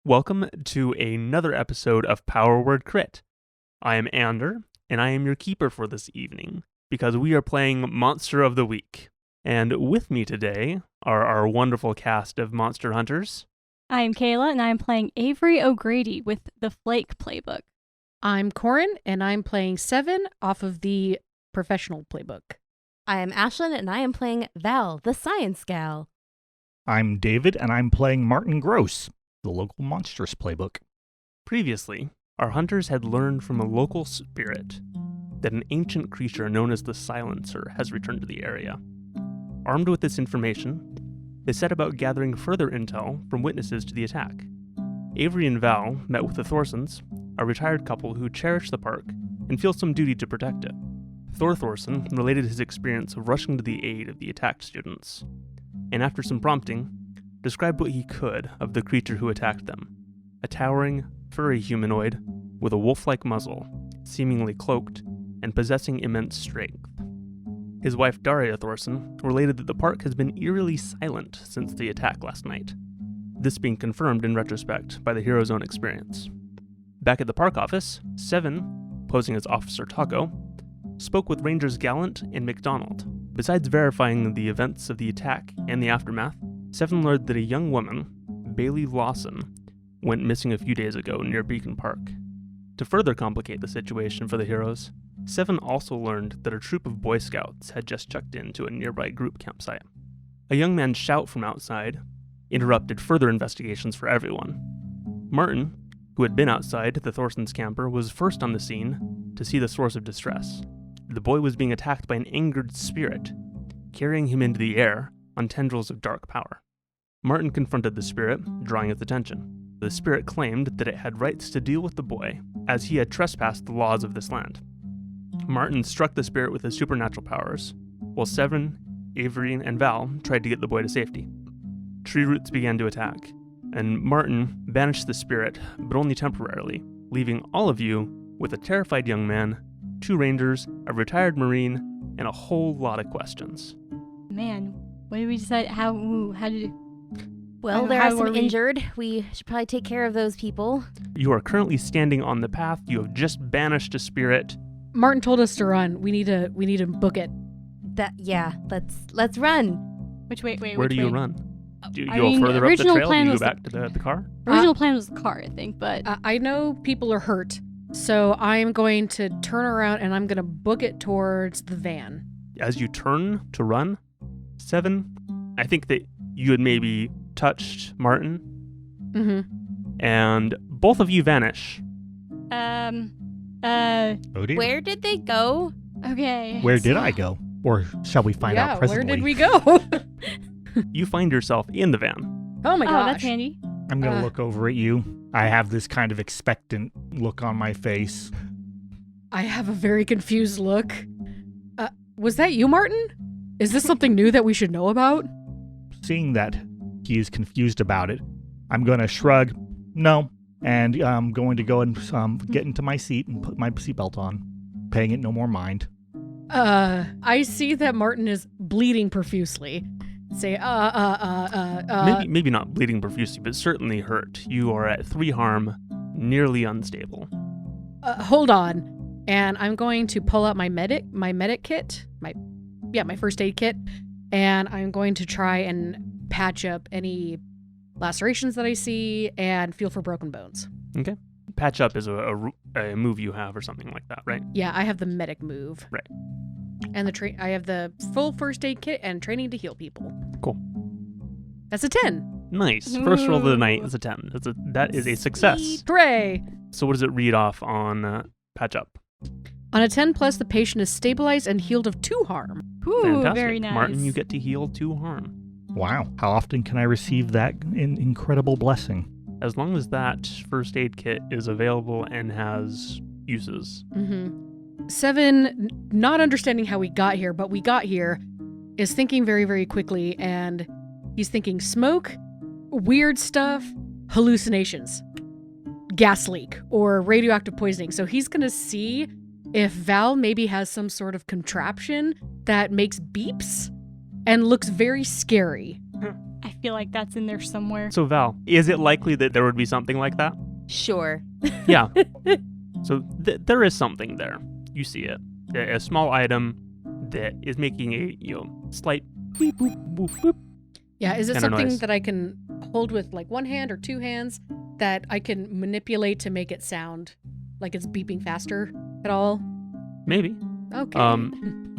Welcome to another episode of Power Word Crit. I am Ander, and I am your keeper for this evening, because we are playing Monster of the Week. And with me today are our wonderful cast of monster hunters. I'm Kayla, and I'm playing Avery O'Grady with the Flake Playbook. I'm Corin, and I'm playing Seven off of the Professional Playbook. I am Ashlyn, and I am playing Val, the Science Gal. I'm David, and I'm playing Martin Gross, the local monstrous playbook. Previously, our hunters had learned from a local spirit that an ancient creature known as the Silencer has returned to the area. Armed with this information, they set about gathering further intel from witnesses to the attack. Avery and Val met with the Thorsons, a retired couple who cherish the park and feel some duty to protect it. Thor Thorson related his experience of rushing to the aid of the attacked students, and after some prompting, described what he could of the creature who attacked them. A towering, furry humanoid with a wolf-like muzzle, seemingly cloaked, and possessing immense strength. His wife Daria Thorson related that the park has been eerily silent since the attack last night, this being confirmed in retrospect by the hero's own experience. Back at the park office, Seven, posing as Officer Taco, spoke with Rangers Gallant and McDonald. Besides verifying the events of the attack and the aftermath, Seven learned that a young woman, Bailey Lawson, went missing a few days ago near Beacon Park. To further complicate the situation for the heroes, Seven also learned that a troop of Boy Scouts had just checked into a nearby group campsite. A young man's shout from outside interrupted further investigations for everyone. Martin, who had been outside the Thorson's camper, was first on the scene to see the source of distress. The boy was being attacked by an angered spirit, carrying him into the air on tendrils of dark power. Martin confronted the spirit, drawing its attention. The spirit claimed that it had rights to deal with the boy, as he had trespassed the laws of this land. Martin struck the spirit with his supernatural powers, while Seven, Avery, and Val tried to get the boy to safety. Tree roots began to attack, and Martin banished the spirit, but only temporarily, leaving all of you with a terrified young man, 2 rangers, a retired marine, and a whole lot of questions. Man, what did we decide? How did it... Well, there are some injured. We should probably take care of those people. You are currently standing on the path. You have just banished a spirit. Martin told us to run. We need to book it. Let's run. Where do you run? Do you I go mean, further up the original trail? Do plan you go was back to the car? Original plan was the car, I think, but... I know people are hurt, so I'm going to turn around and I'm going to book it towards the van. As you turn to run, Seven, I think that you had maybe touched Martin. Mm-hmm. And both of you vanish. Odie? Where did they go? Okay. Where did I go? Or shall we find out presently? Where did we go? You find yourself in the van. Oh my gosh. That's handy. I'm going to look over at you. I have this kind of expectant look on my face. I have a very confused look. Was that you, Martin? Is this something new that we should know about? Seeing that he is confused about it, I'm going to shrug, no, and I'm going to go and get into my seat and put my seatbelt on, paying it no more mind. I see that Martin is bleeding profusely. Say, Maybe not bleeding profusely, but certainly hurt. You are at 3 harm, nearly unstable. Hold on. And I'm going to pull out my medic kit, my first aid kit, and I'm going to try and patch up any lacerations that I see and feel for broken bones. Okay. Patch up is a move you have or something like that, right? Yeah, I have the medic move. Right. And I have the full first aid kit and training to heal people. Cool. That's a 10. Nice. First roll of the night is a 10. That is a success. Hooray! So what does it read off on patch up? On a 10 plus, the patient is stabilized and healed of 2 harm. Ooh, Fantastic. very nice. Martin, you get to heal 2 harm. Wow. How often can I receive that incredible blessing? As long as that first aid kit is available and has uses. Mm-hmm. Seven, not understanding how we got here, but we got here, is thinking very, very quickly, and he's thinking smoke, weird stuff, hallucinations, gas leak, or radioactive poisoning. So he's going to see if Val maybe has some sort of contraption that makes beeps and looks very scary. I feel like that's in there somewhere. So Val, is it likely that there would be something like that? Sure. Yeah. So there is something there. You see it. A small item that is making a slight beep boop boop boop. Yeah, is it Kinda something noise. that I can hold with like one hand or two hands that I can manipulate to make it sound like it's beeping faster at all? Maybe. Okay.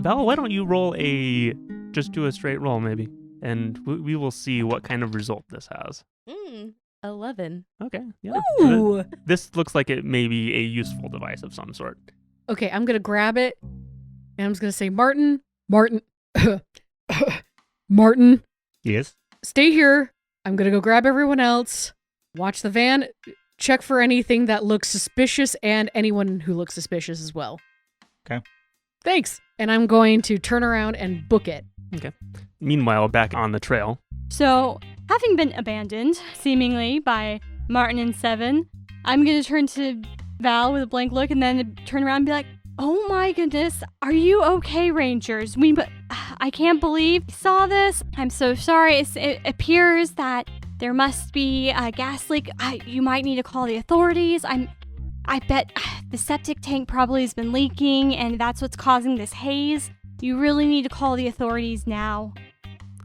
Val, why don't you just do a straight roll maybe, and we will see what kind of result this has. 11. Okay. Yeah. Ooh. This looks like it may be a useful device of some sort. Okay, I'm gonna grab it and I'm just gonna say, Martin, Martin, Yes. stay here. I'm gonna go grab everyone else, watch the van, check for anything that looks suspicious and anyone who looks suspicious as well. Okay. Thanks. And I'm going to turn around and book it. Meanwhile, back on the trail. So, having been abandoned, seemingly, by Martin and Seven, I'm going to turn to Val with a blank look and then turn around and be like, oh my goodness, are you okay, Rangers? I can't believe we saw this. I'm so sorry. It appears that there must be a gas leak. You might need to call the authorities. I bet the septic tank probably has been leaking and that's what's causing this haze. You really need to call the authorities now.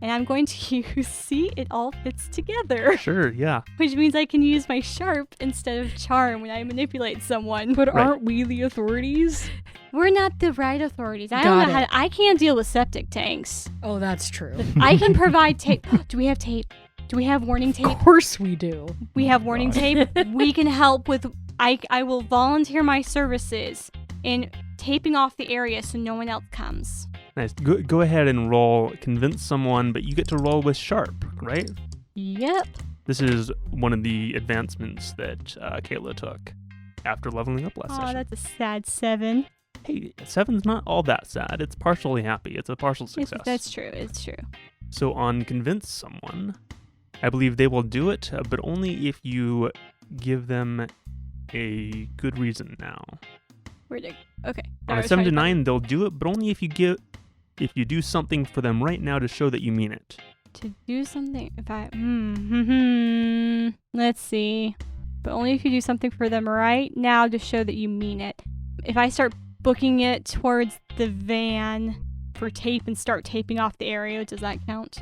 And I'm going to use, see, it all fits together. Sure, yeah. Which means I can use my sharp instead of charm when I manipulate someone. But Right. aren't we the authorities? We're not the right authorities. I Got don't know it. I can't deal with septic tanks. Oh, that's true. I can provide tape. Do we have tape? Do we have warning tape? Of course we do. We have warning tape. We can help with, I will volunteer my services in taping off the area so no one else comes. Nice. Go ahead and roll convince someone, but you get to roll with sharp, right? Yep. This is one of the advancements that Kayla took after leveling up last Oh, session. that's a sad 7. Hey, 7's not all that sad. It's partially happy. It's a partial success. That's true. It's true. So on convince someone, I believe they will do it, but only if you give them a good reason now. Okay. On a 7 to 9, they'll do it, but only if you do something for them right now to show that you mean it. To do something, if I, let's see. But only if you do something for them right now to show that you mean it. If I start booking it towards the van for tape and start taping off the area, does that count?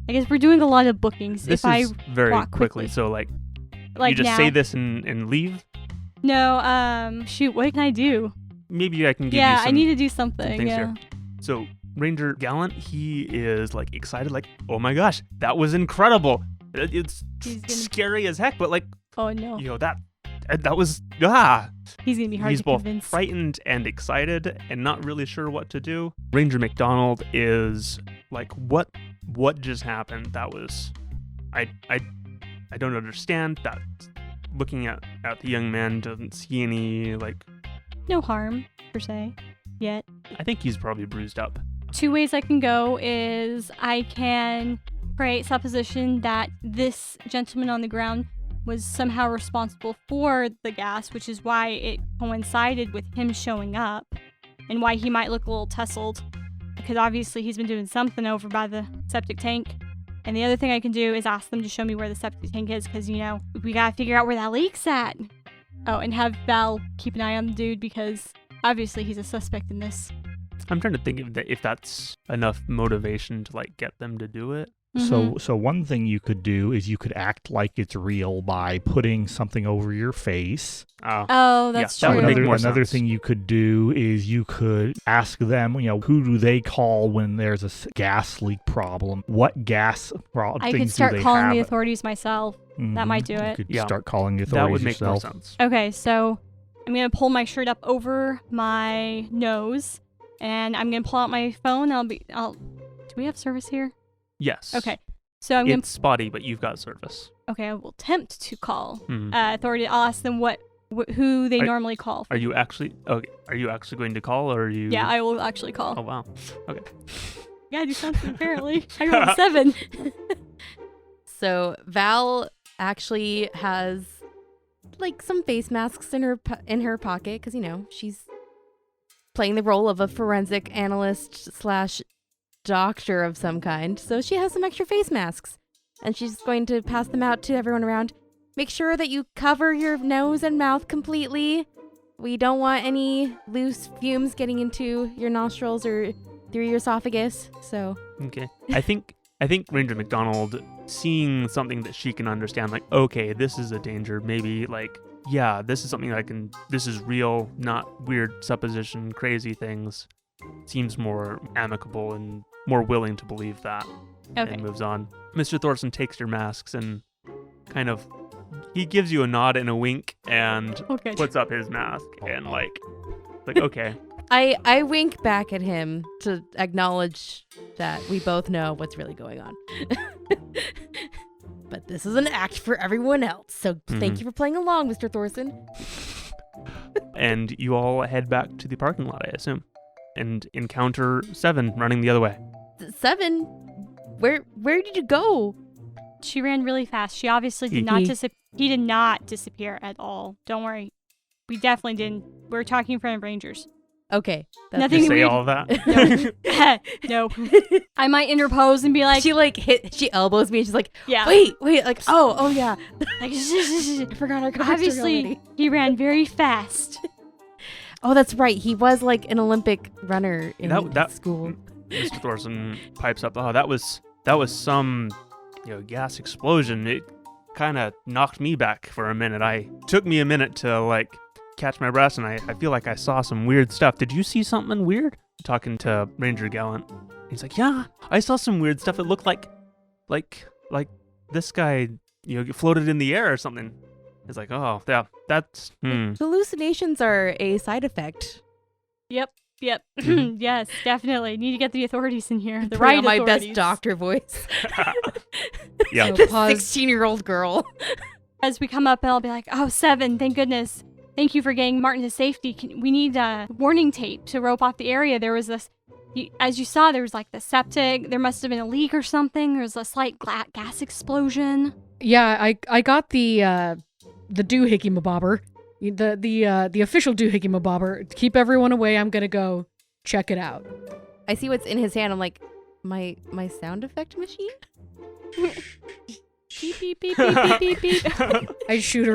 I guess we're doing a lot of bookings. This if is very walk quickly, quickly. so like you like just now. say this and leave. No, shoot, what can I do? Maybe I can give you Yeah, some I need to do something. things Yeah. here. So Ranger Gallant, he is like excited, like, oh my gosh, that was incredible. It's He's gonna- scary as heck, but like, Oh no, that was he's gonna be hard He's to both convince. frightened and excited and not really sure what to do. Ranger MacDonald is like, what just happened? That was, I don't understand. That looking at the young man doesn't see any, like, No harm per se yet. I think he's probably bruised up. 2 ways I can go is I can create supposition that this gentleman on the ground was somehow responsible for the gas, which is why it coincided with him showing up and why he might look a little tussled, because obviously he's been doing something over by the septic tank. And the other thing I can do is ask them to show me where the septic tank is, because, we gotta figure out where that leak's at. Oh, and have Val keep an eye on the dude, because obviously he's a suspect in this. I'm trying to think if that's enough motivation to like get them to do it. Mhm. So one thing you could do is you could act like it's real by putting something over your face. Oh, that's that true. would make more Another sense. thing you could do is you could ask them, who do they call when there's a gas leak problem? What gas I things could start do they calling have? the authorities myself. That might do You it. could Yeah. start calling the authorities That would make yourself. more sense. Okay, so I'm going to pull my shirt up over my nose, and I'm going to pull out my phone. Do we have service here? Yes. Okay. So I'm going It's spotty, but you've got service. to, I will attempt to call Hmm. authority. I'll ask them who they Are- normally call. Are you actually going to call, or are you? Yeah, I will actually call. Oh wow. Okay. Gotta do something, apparently. I rolled a 7. So Val actually has like some face masks in her pocket because she's playing the role of a forensic analyst / doctor of some kind. So she has some extra face masks. and she's going to pass them out to everyone around. Make sure that you cover your nose and mouth completely. We don't want any loose fumes getting into your nostrils or through your esophagus. So Okay. I think Ranger McDonald, seeing something that she can understand, like, okay, this is a danger. Maybe like, yeah, this is something this is real, not weird supposition, crazy things. Seems more amicable and more willing to believe that. Okay. And moves on. Mr. Thorson takes your masks and kind of, he gives you a nod and a wink and Okay. puts up his mask and like okay. I wink back at him to acknowledge that we both know what's really going on. But this is an act for everyone else, so thank you for playing along, Mr. Thorson. And you all head back to the parking lot, I assume, and encounter Seven running the other way. 7, where did you go? She ran really fast. She obviously did not disappear. He did not disappear at all. Don't worry. We definitely didn't. We were talking in front of Rangers. Okay. Nothing You say weird. all of that? No. I might interpose and be like, she elbows me and she's like, yeah. wait, like, oh yeah. Like, I forgot our conversation obviously, already. he ran very fast. Oh, that's right. He was like an Olympic runner in That- school. Mr. Thorson pipes up, oh, that was some, gas explosion. It kind of knocked me back for a minute. Took me a minute to, like, catch my breath, and I feel like I saw some weird stuff. Did you see something weird? Talking to Ranger Gallant. He's like, yeah, I saw some weird stuff. It looked like this guy, floated in the air or something. He's like, oh, yeah, that's, Hallucinations are a side effect. Yep. Yes, definitely. Need to get the authorities in here. The Put right on my authorities. best doctor voice. Yeah. So pause. 16-year-old girl. As we come up, and I'll be like, oh, 7, thank goodness. Thank you for getting Martin to safety. We need warning tape to rope off the area. There was this, as you saw, there was like the septic. There must have been a leak or something. There was a slight gas explosion. Yeah, I got the doohickey mabobber, the official doohickey mabobber. To keep everyone away, I'm gonna go check it out. I see what's in his hand. I'm like, my sound effect machine? Beep, beep, beep, beep, beep, beep, beep. I shoot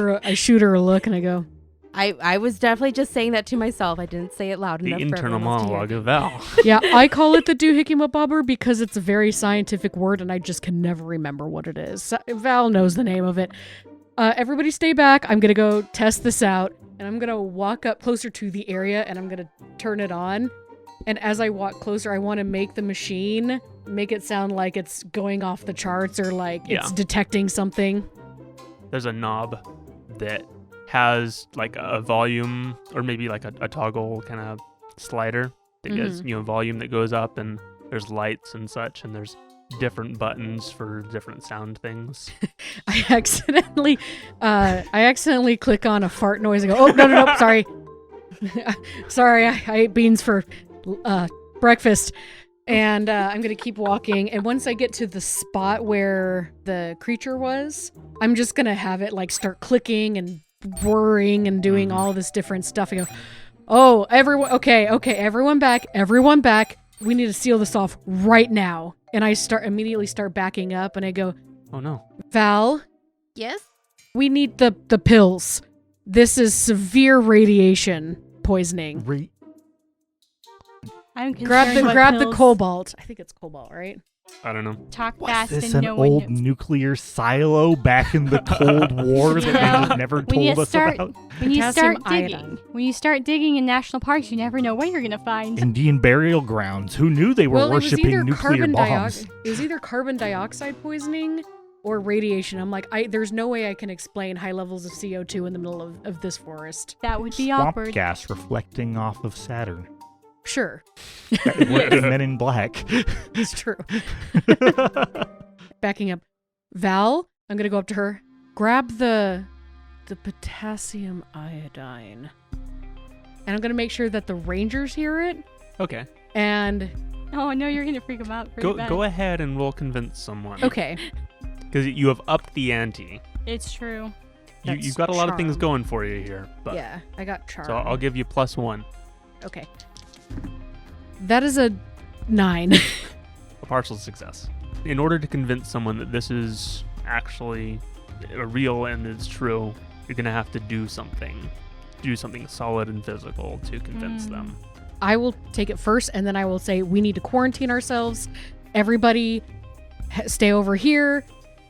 her a look and I go, I was definitely just saying that to myself. I didn't say it loud the enough for internal everyone else to hear. monologue of Val. yeah, I call it the doohickey mabobber because it's a very scientific word and I just can never remember what it is. Val knows the name of it. Everybody stay back. I'm gonna go test this out and I'm gonna walk up closer to the area and I'm gonna turn it on. And as I walk closer, I want to make the machine make it sound like it's going off the charts or like it's detecting something. There's a knob that has like a volume or maybe like a toggle kind of slider that gets, volume that goes up, and there's lights and such, and there's different buttons for different sound things. I accidentally click on a fart noise and go, oh, no, sorry. Sorry, I ate beans for breakfast. And I'm going to keep walking. And once I get to the spot where the creature was, I'm just going to have it like start clicking and whirring and doing all this different stuff. I go, oh, everyone, okay, everyone back. We need to seal this off right now. And I immediately start backing up and I go, Oh no. Val, Yes? we need the pills. This is severe radiation poisoning. I'm Grab concerned what the pills. cobalt. I think it's cobalt, right? I don't know. Talk Was fast this and an no one old knows. nuclear silo back in the Cold War that they just never When you told us start- about? When you start Potassium digging, iodine. when you start digging in national parks, you never know what you're gonna find. Indian burial grounds. Who knew they were Well, it was worshipping either nuclear bombs? It was either carbon dioxide poisoning or radiation. I'm like, there's no way I can explain high levels of CO2 in the middle of this forest. That would be Swamp awkward. gas reflecting off of Saturn. Sure, That worked in Men in Black. it's true. Backing up, Val, I'm gonna go up to her, grab the potassium iodine, and I'm gonna make sure that the Rangers hear it. Okay. And Oh, I know you're gonna freak them out. pretty bad. Go ahead and we'll convince someone. okay, Because you have upped the ante. It's true. That's You've got a lot of things charm. going for you here. But, yeah, I got charm. So I'll give you +1. Okay, that is a 9. A partial success. in order to convince someone that this is actually real and is true, you're going to have to do something solid and physical to convince them. I will take it first, and then I will say we need to quarantine ourselves. Everybody stay over here.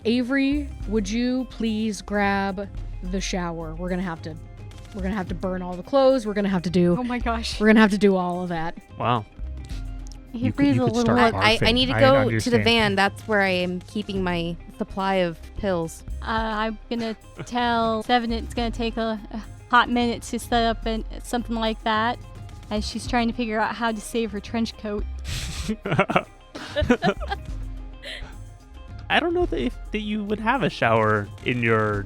Avery, would you please grab the shower? We're gonna have to burn all the clothes. We're gonna have to do Oh my gosh. all of that. Wow. You Avery's a could little. start I barfing. need to I go to the understand. van. That's where I am keeping my supply of pills. I'm gonna tell Seven it's gonna take a hot minute to set up something like that, as she's trying to figure out how to save her trench coat. I don't know that you would have a shower in your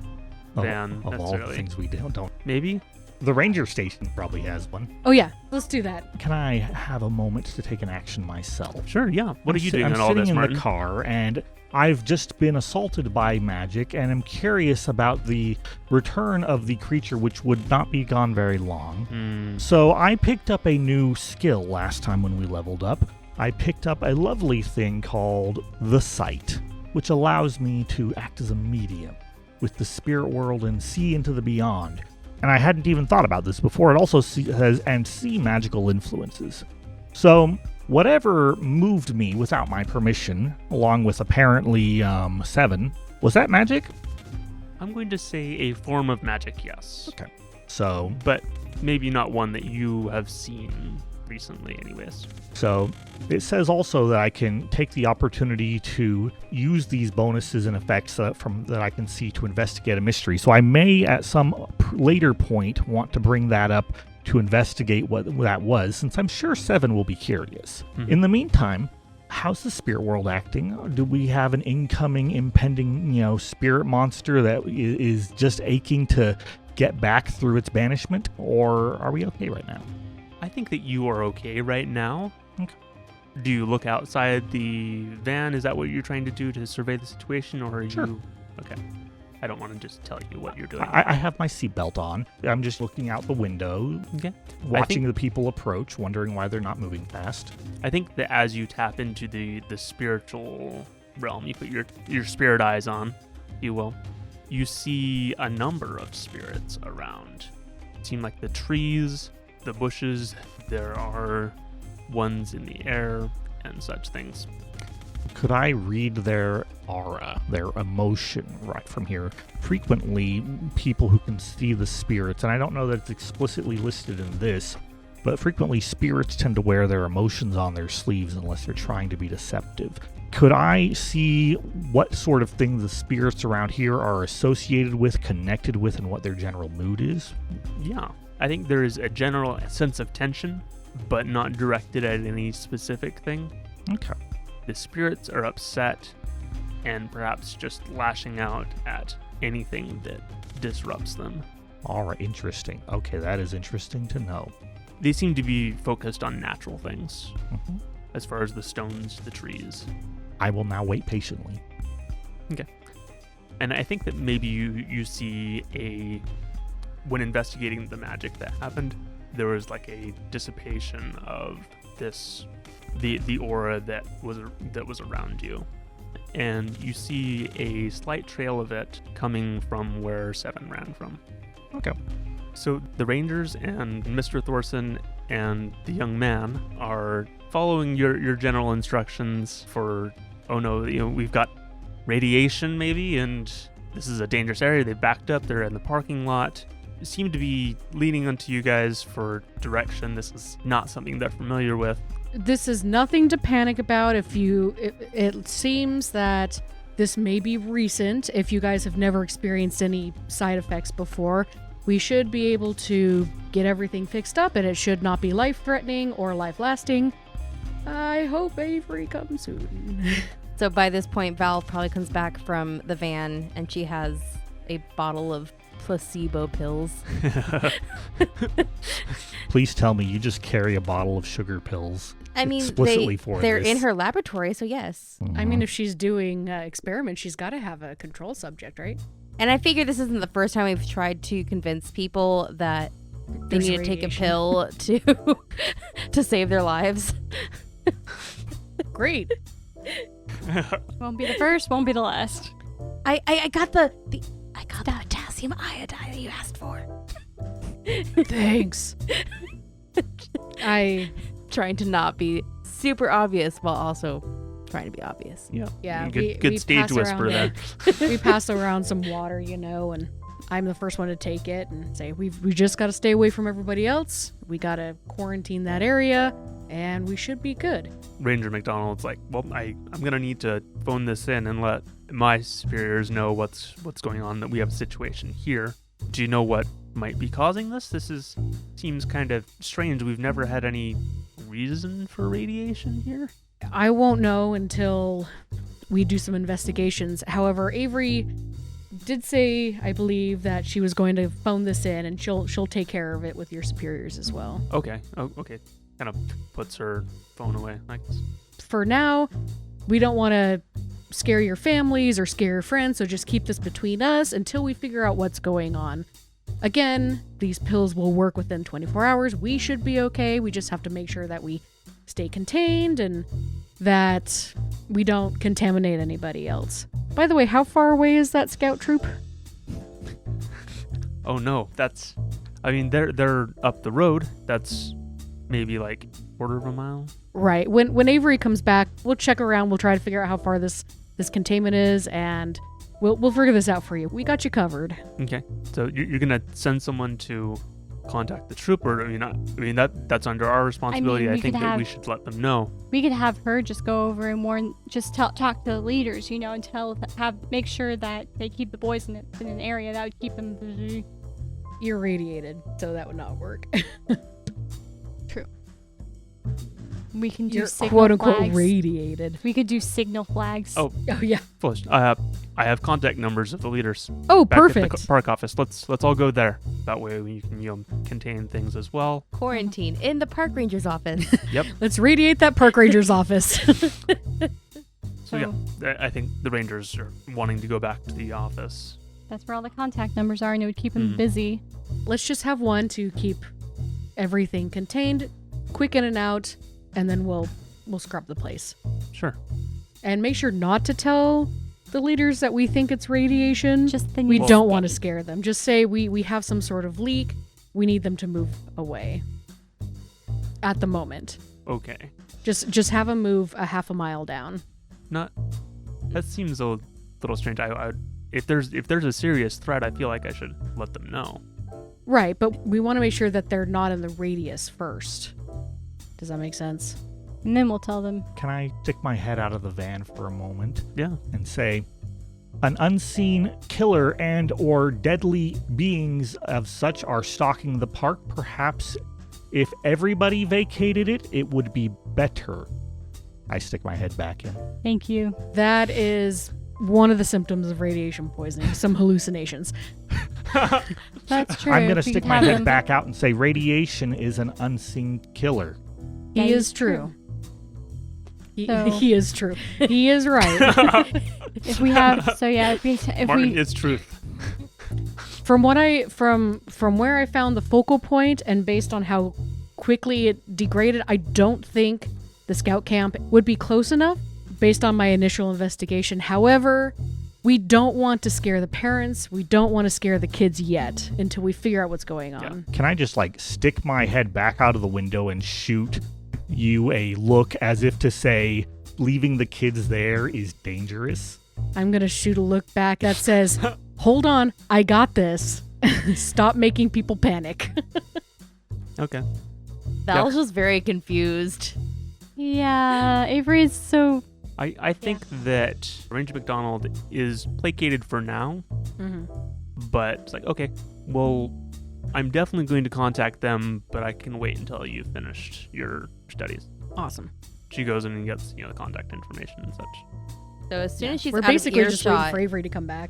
Of- van of all the necessarily. things we don't. Maybe. The ranger station probably has one. Oh yeah, let's do that. Can I have a moment to take an action myself? Sure. Yeah. What are you doing I'm in all sitting this, in Martin? the car, and I've just been assaulted by magic, and I'm curious about the return of the creature, which would not be gone very long. So I picked up a new skill last time when we leveled up. I picked up a lovely thing called the Sight, which allows me to act as a medium with the spirit world and see into the beyond. And I hadn't even thought about this before. It also see magical influences. So whatever moved me without my permission, along with apparently 7, was that magic? I'm going to say a form of magic, yes. Okay. So But maybe not one that you have seen recently anyways. So it says also that I can take the opportunity to use these bonuses and effects that I can see to investigate a mystery. So I may at some later point want to bring that up to investigate what that was, since I'm sure 7 will be curious. In the meantime, how's the spirit world acting? Do we have an impending, spirit monster that is just aching to get back through its banishment, or are we okay right now? I think that you are okay right now. Okay. Do you look outside the van? Is that what you're trying to do to survey the situation, or are Sure. you... Okay. I don't want to just tell you what you're doing. I have my seatbelt on. I'm just looking out the window, Okay. watching the people approach, wondering why they're not moving fast. I think that as you tap into the spiritual realm, you put your spirit eyes on, if you will, you see a number of spirits around. It seems like the trees, the bushes, there are ones in the air and such things. Could I read their aura, their emotion right from here? Frequently, people who can see the spirits, and I don't know that it's explicitly listed in this, but frequently spirits tend to wear their emotions on their sleeves unless they're trying to be deceptive. Could I see what sort of things the spirits around here are associated with, connected with, and what their general mood is? Yeah. I think there is a general sense of tension, but not directed at any specific thing. Okay. The spirits are upset and perhaps just lashing out at anything that disrupts them. All right, interesting. Okay, that is interesting to know. They seem to be focused on natural things, Mhm. as far as the stones, the trees. I will now wait patiently. And I think that maybe you see when investigating the magic that happened, there was like a dissipation of the aura that was around you. And you see a slight trail of it coming from where 7 ran from. Okay. So the Rangers and Mr. Thorson and the young man are following your general instructions for, oh no, we've got radiation maybe, and this is a dangerous area. They backed up, they're in the parking lot. Seem to be leaning onto you guys for direction. This is not something they're familiar with. This is nothing to panic about. It seems that this may be recent. If you guys have never experienced any side effects before, we should be able to get everything fixed up, and it should not be life-threatening or life-lasting. I hope Avery comes soon. So by this point, Val probably comes back from the van and she has a bottle of placebo pills. Please tell me you just carry a bottle of sugar pills. I mean, explicitly for they're this. in her laboratory, so yes. I mean, if she's doing experiments, she's got to have a control subject, right? And I figure this isn't the first time we've tried to convince people that they There's need to take a radiation. pill to save their lives. Great. Won't be the first, won't be the last. I got the potassium iodide that you asked for. Thanks. Trying to not be super obvious while also trying to be obvious. Yeah, Good stage pass whisper around there. we pass around some water, and I'm the first one to take it and say, we just got to stay away from everybody else. We got to quarantine that area, and we should be good. Ranger McDonald's like, well, I'm gonna need to phone this in and let my superiors know what's going on. That we have a situation here. Do you know what might be causing this? Seems kind of strange. We've never had any reason for radiation here. I won't know until we do some investigations. However, Avery did say, I believe, that she was going to phone this in, and she'll take care of it with your superiors as well. Okay. Oh, okay. Kind of puts her phone away, I guess. For now, we don't want to scare your families or scare your friends, so just keep this between us until we figure out what's going on. Again, these pills will work within 24 hours. We should be okay. We just have to make sure that we stay contained and that we don't contaminate anybody else. By the way, how far away is that scout troop? Oh no, they're up the road. That's maybe like a quarter of a mile. Right. When Avery comes back, we'll check around. We'll try to figure out how far this containment is, and we'll figure this out for you. We got you covered. Okay. So you're gonna send someone to contact the trooper. That's under our responsibility. I think that we should let them know. We could have her just go over and warn, just talk to the leaders, and make sure that they keep the boys in an area that would keep them busy. You're radiated, so that would not work. True. We can do You're signal quote-unquote flags. radiated. We could do signal flags. Oh yeah. First, I have contact numbers of the leaders. Oh, back perfect. At the park office. Let's all go there. That way we can contain things as well. Quarantine in the park ranger's office. Yep. Let's radiate that park ranger's office. So yeah, I think the rangers are wanting to go back to the office. That's where all the contact numbers are, and it would keep them busy. Let's just have one to keep everything contained, quick in and out, and then we'll scrub the place. Sure. And make sure not to tell the leaders that we think it's radiation. Just the we new don't state. want to scare them. Just say we have some sort of leak. We need them to move away. At the moment. Okay. Just have them move a half a mile down. That seems a little strange. If there's a serious threat, I feel like I should let them know. Right, but we want to make sure that they're not in the radius first. Does that make sense? And then we'll tell them. Can I stick my head out of the van for a moment? Yeah. And say, an unseen killer and or deadly beings of such are stalking the park. Perhaps if everybody vacated it, it would be better. I stick my head back in. Thank you. That is one of the symptoms of radiation poisoning, some hallucinations. That's true. I'm going to We stick could my have head them- back out and say radiation is an unseen killer. That He is is true. So- He is true. He is right. If we have, so yeah, if Martin, we, it's truth. From where I found the focal point and based on how quickly it degraded, I don't think the scout camp would be close enough based on my initial investigation. However, we don't want to scare the parents. We don't want to scare the kids yet until we figure out what's going on. Can I just stick my head back out of the window and shoot you a look as if to say leaving the kids there is dangerous? I'm going to shoot a look back that says, hold on, I got this. Stop making people panic. Okay. Val's just very confused. yeah, Avery is so. I think that Ranger McDonald is placated for now, but it's like, okay, well, I'm definitely going to contact them, but I can wait until you've finished your studies. Awesome. She goes in and gets, the contact information and such. So as soon as she's We're out basically of just waiting earshot, for Avery to come back.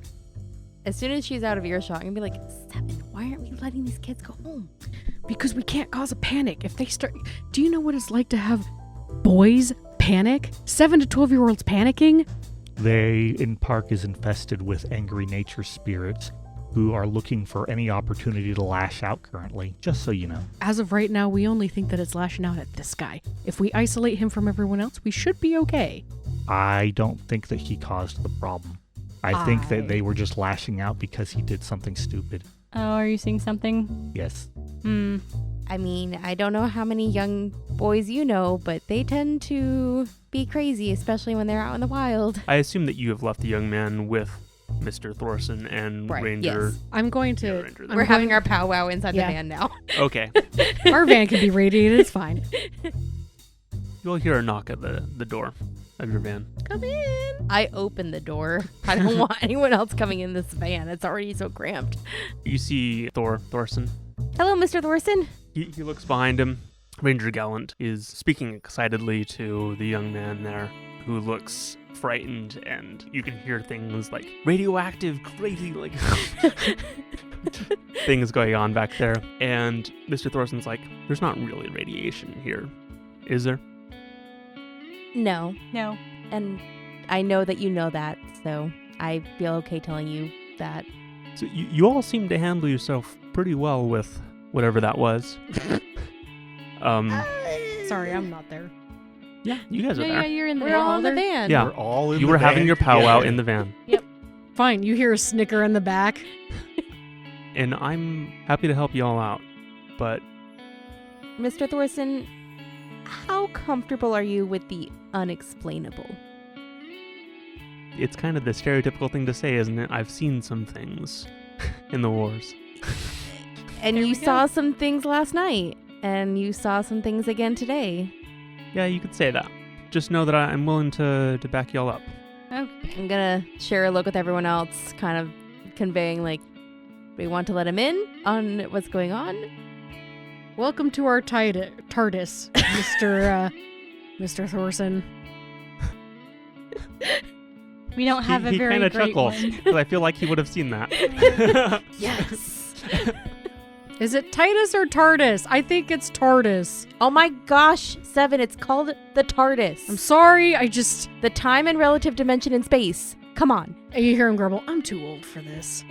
as soon as she's out of earshot, I'm gonna be like, Seven, why aren't we letting these kids go home? Because we can't cause a panic. If they start... Do you know what it's like to have boys panic? 7 to 12-year-olds panicking? They in park is infested with angry nature spirits who are looking for any opportunity to lash out currently, just so you know. As of right now, we only think that it's lashing out at this guy. If we isolate him from everyone else, we should be okay. I don't think that he caused the problem. I think that they were just lashing out because he did something stupid. Oh, are you seeing something? Yes. I mean, I don't know how many young boys you know, but they tend to be crazy, especially when they're out in the wild. I assume that you have left the young man with Mr. Thorson and Right, Ranger. yes. I'm going to. Yeah, Ranger. We're having our powwow inside the van now. Okay. Our van can be radiated. It's fine. You'll hear a knock at the door of your van. Come in. I open the door. I don't want anyone else coming in this van. It's already so cramped. You see Thorson. Hello, Mr. Thorson. He looks behind him. Ranger Gallant is speaking excitedly to the young man there, who looks frightened, and you can hear things like radioactive, crazy, like things going on back there. And Mr. Thorson's like, there's not really radiation here, is there? No. No. And I know that you know that, so I feel okay telling you that. So you all seem to handle yourself pretty well with whatever that was. Sorry, I'm not there. Yeah, you guys are Yeah, there. you're in the We're all in the there? van. Yeah. We're all in You the were having van your powwow together. in the van. Fine, you hear a snicker in the back. And I'm happy to help you all out. But Mr. Thorson, how comfortable are you with the unexplainable? it's kind of the stereotypical thing to say, isn't it? I've seen some things in the wars. And There you we go. saw some things last night, and you saw some things again today. Yeah, you could say that. Just know that I'm willing to back y'all up. Okay. I'm gonna share a look with everyone else, kind of conveying, like, we want to let him in on what's going on. Welcome to our TARDIS, Mr. Thorson. We don't have a he very kinda great chuckles, one. because I feel like he would have seen that. Yes. Is it Titus or TARDIS? I think it's TARDIS. Oh my gosh, Seven, it's called the TARDIS. I'm sorry, The time and relative dimension in space. Come on. you hear him grumble, I'm too old for this.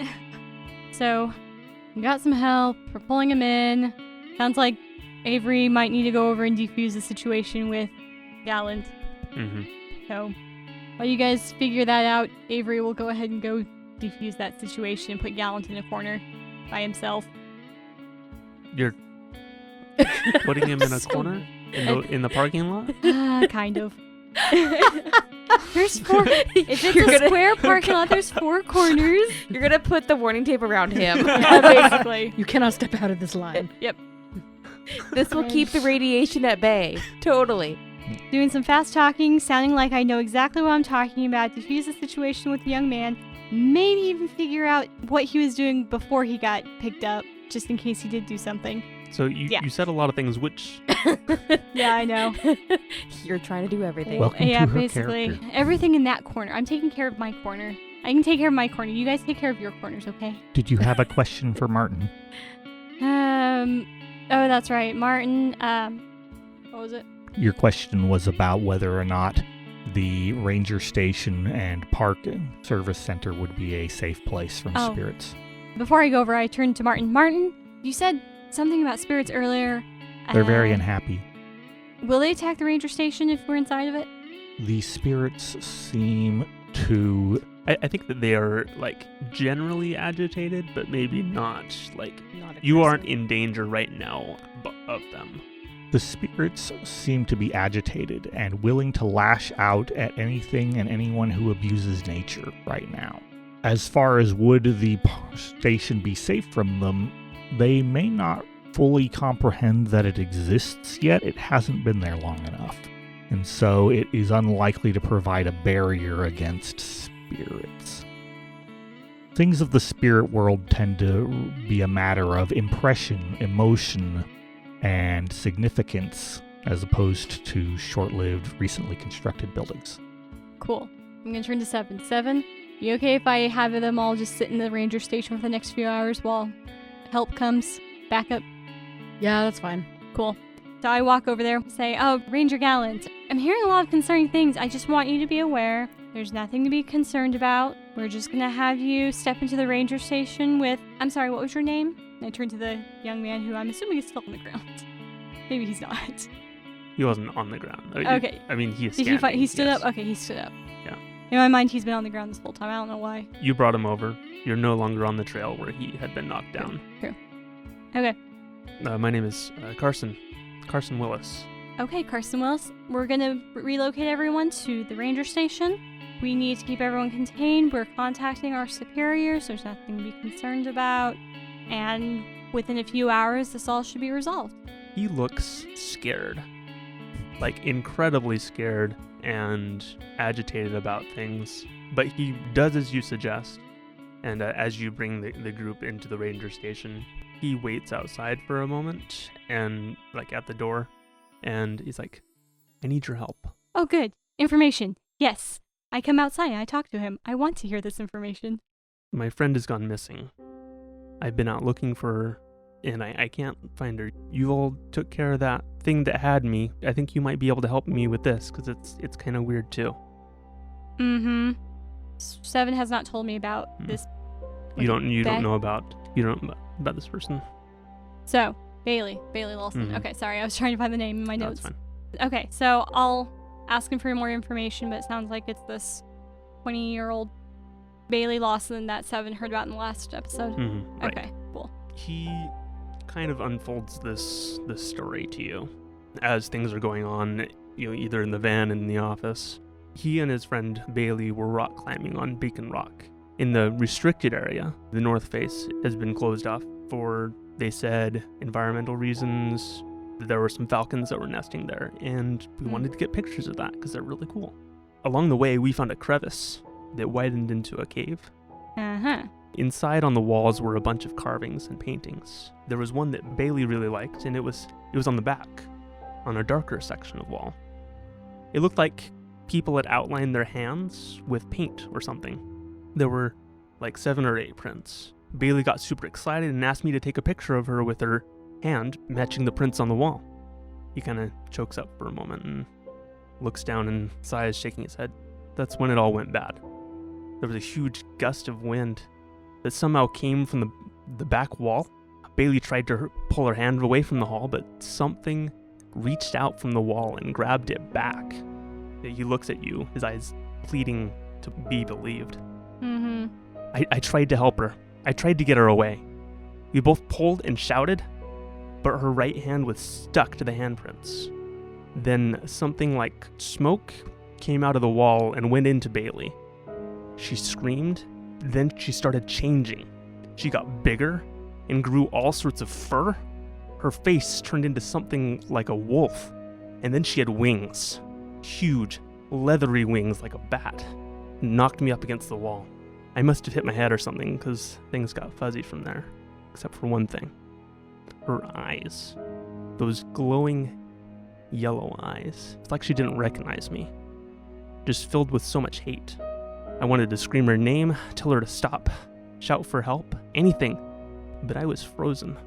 So, we got some help. We're pulling him in. Sounds like Avery might need to go over and defuse the situation with Gallant. Mm-hmm. So, while you guys figure that out, Avery will go ahead and go defuse that situation and put Gallant in a corner by himself. You're putting him in a corner in the parking lot? Kind of. There's four. If it's You're a gonna- square parking lot, there's four corners. You're gonna put the warning tape around him. Basically. You cannot step out of this line. Yep. This will keep the radiation at bay. Totally. Doing some fast talking, sounding like I know exactly what I'm talking about, defuse the situation with the young man, maybe even figure out what he was doing before he got picked up, just in case he did do something. So you said a lot of things, which Yeah, I know. You're trying to do everything. Welcome Yeah, to her basically. character. Everything in that corner. I'm taking care of my corner. I can take care of my corner. You guys take care of your corners, okay? Did you have a question for Martin? Oh, that's right. Martin, what was it? Your question was about whether or not the ranger station and park service center would be a safe place from Oh. spirits. Before I go over, I turned to Martin. Martin, you said something about spirits earlier. They're very unhappy. Will they attack the ranger station if we're inside of it? The spirits seem to... I think that they are like generally agitated, but maybe not like Not you aren't aggressive. in danger right now of them. The spirits seem to be agitated and willing to lash out at anything and anyone who abuses nature right now. As far as would the station be safe from them, they may not fully comprehend that it exists yet. It hasn't been there long enough. And so it is unlikely to provide a barrier against spirits. Things of the spirit world tend to be a matter of impression, emotion, and significance, as opposed to short-lived, recently constructed buildings. Cool. I'm gonna turn to Seven. Seven, you okay if I have them all just sit in the ranger station for the next few hours while help comes? Backup? Yeah, that's fine. Cool. So I walk over there and say, oh, Ranger Gallant, I'm hearing a lot of concerning things. I just want you to be aware. There's nothing to be concerned about. We're just gonna have you step into the ranger station with, I'm sorry, what was your name? And I turn to the young man who I'm assuming is still on the ground. Maybe he's not. He wasn't on the ground. Okay. I mean, he is Did standing. he stood yes. up? Okay, he stood up. Yeah. In my mind, he's been on the ground this whole time. I don't know why. You brought him over. You're no longer on the trail where he had been knocked down. True. Okay. My name is Carson Willis. Okay, Carson Willis. We're gonna relocate everyone to the ranger station. We need to keep everyone contained. We're contacting our superiors. There's nothing to be concerned about. And within a few hours, this all should be resolved. He looks scared. Like, incredibly scared and agitated about things. But he does as you suggest. And as you bring the group into the ranger station, he waits outside for a moment and, like, at the door. And he's like, I need your help. Oh, good. Information. Yes. I come outside and I talk to him. I want to hear this information. My friend has gone missing. I've been out looking for her, and I can't find her. You all took care of that thing that had me. I think you might be able to help me with this, because it's kind of weird, too. Mm-hmm. Seven has not told me about this. You don't know about this person? So, Bailey Lawson. Mhm. Okay, sorry, I was trying to find the name in my No, notes. that's fine. Okay, so I'll ask him for more information, but it sounds like it's this 20-year-old Bailey Lawson that Seven heard about in the last episode. Mhm, right. Okay, cool. He kind of unfolds this story to you as things are going on, either in the van and in the office. He and his friend Bailey were rock climbing on Beacon Rock. In the restricted area, the north face has been closed off for, they said, environmental reasons. There were some falcons that were nesting there, and we wanted to get pictures of that because they're really cool. Along the way, we found a crevice that widened into a cave. Uh-huh. Inside on the walls were a bunch of carvings and paintings. There was one that Bailey really liked, and it was on the back, on a darker section of wall. It looked like people had outlined their hands with paint or something. There were like 7 or 8 prints. Bailey got super excited and asked me to take a picture of her with her hand matching the prints on the wall. He kind of chokes up for a moment and looks down and sighs, shaking his head. That's when it all went bad. There was a huge gust of wind that somehow came from the back wall. Bailey tried to pull her hand away from the hall, but something reached out from the wall and grabbed it back. He looks at you, his eyes pleading to be believed. Mm-hmm. I tried to help her. I tried to get her away. We both pulled and shouted, but her right hand was stuck to the handprints. Then something like smoke came out of the wall and went into Bailey. She screamed, then she started changing. She got bigger and grew all sorts of fur. Her face turned into something like a wolf, and then she had wings. Huge, leathery wings like a bat. Knocked me up against the wall. I must have hit my head or something, because things got fuzzy from there. Except for one thing. Her eyes. Those glowing yellow eyes. It's like she didn't recognize me. Just filled with so much hate. I wanted to scream her name, tell her to stop, shout for help, anything. But I was frozen.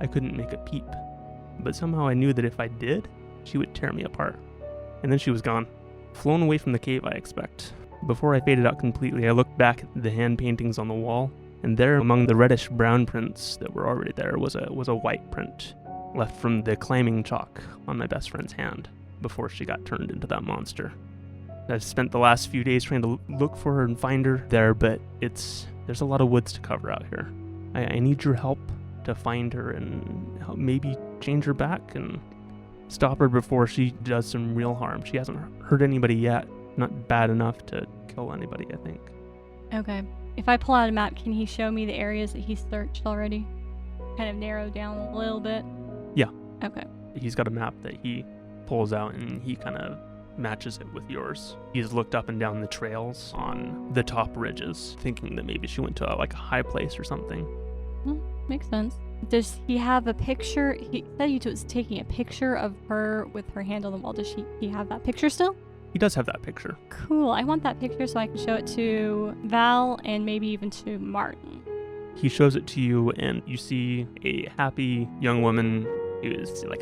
I couldn't make a peep. But somehow I knew that if I did, she would tear me apart. And then she was gone. Flown away from the cave, I expect. Before I faded out completely, I looked back at the hand paintings on the wall, and there among the reddish-brown prints that were already there was a white print, left from the climbing chalk on my best friend's hand, before she got turned into that monster. I've spent the last few days trying to look for her and find her there, but there's a lot of woods to cover out here. I need your help to find her and help maybe change her back and stop her before she does some real harm. She hasn't hurt anybody yet. Not bad enough to kill anybody, I think. Okay. If I pull out a map, can he show me the areas that he's searched already? Kind of narrowed down a little bit? Yeah. Okay. He's got a map that he pulls out and he kind of matches it with yours. He's looked up and down the trails on the top ridges, thinking that maybe she went to a high place or something. Makes sense. Does he have a picture? He said he was taking a picture of her with her hand on the wall. Does he have that picture still? He does have that picture. Cool. I want that picture so I can show it to Val and maybe even to Martin. He shows it to you, and you see a happy young woman who's like,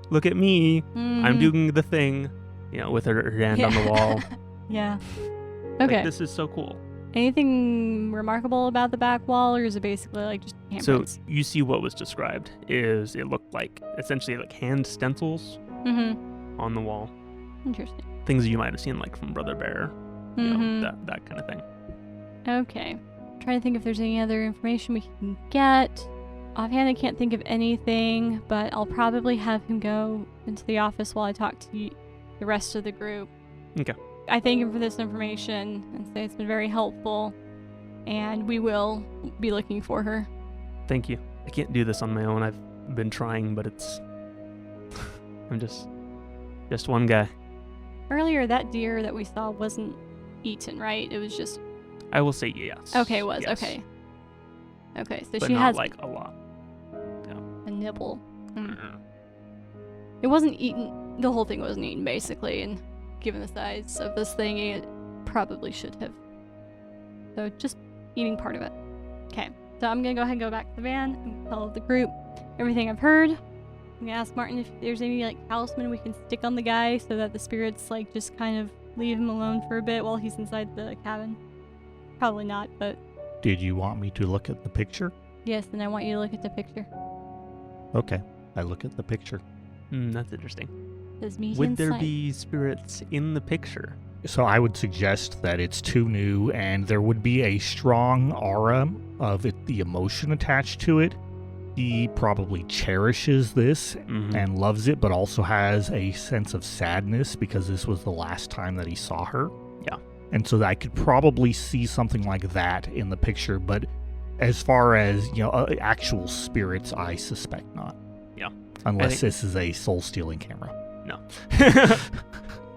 look at me. I'm doing the thing, with her hand on the wall. Yeah. Okay. Like, this is so cool. Anything remarkable about the back wall, or is it basically just handprints? So you see what was described is it looked like essentially hand stencils Mm-hmm. on the wall. Interesting. Things you might have seen, like from Brother Bear, Mm-hmm. that kind of thing. Okay. Trying to think if there's any other information we can get. Offhand, I can't think of anything, but I'll probably have him go into the office while I talk to the rest of the group. Okay. I thank him for this information and say it's been very helpful, and we will be looking for her. Thank you. I can't do this on my own. I've been trying, but it's... I'm just one guy. Earlier, that deer that we saw wasn't eaten, right? It was just... I will say yes. Okay, it was. Yes. Okay. Okay, so But she not has like a lot. a nibble. Mm. It wasn't eaten. The whole thing wasn't eaten, basically, and given the size of this thing, it probably should have. So just eating part of it. Okay, so I'm gonna go ahead and go back to the van and tell the group everything I've heard. I'm gonna ask Martin if there's any like talisman we can stick on the guy so that the spirits like just kind of leave him alone for a bit while he's inside the cabin. Probably not, but Did you want me to look at the picture? yes, and I want you to look at the picture. Okay, I look at the picture. That's interesting. Does meet Would there insight. be spirits in the picture? So I would suggest that it's too new and there would be a strong aura of it, the emotion attached to it. He probably cherishes this Mhm. and loves it, but also has a sense of sadness because this was the last time that he saw her. Yeah. And so I could probably see something like that in the picture, but as far as, actual spirits, I suspect not. Yeah. Unless this is a soul-stealing camera. No.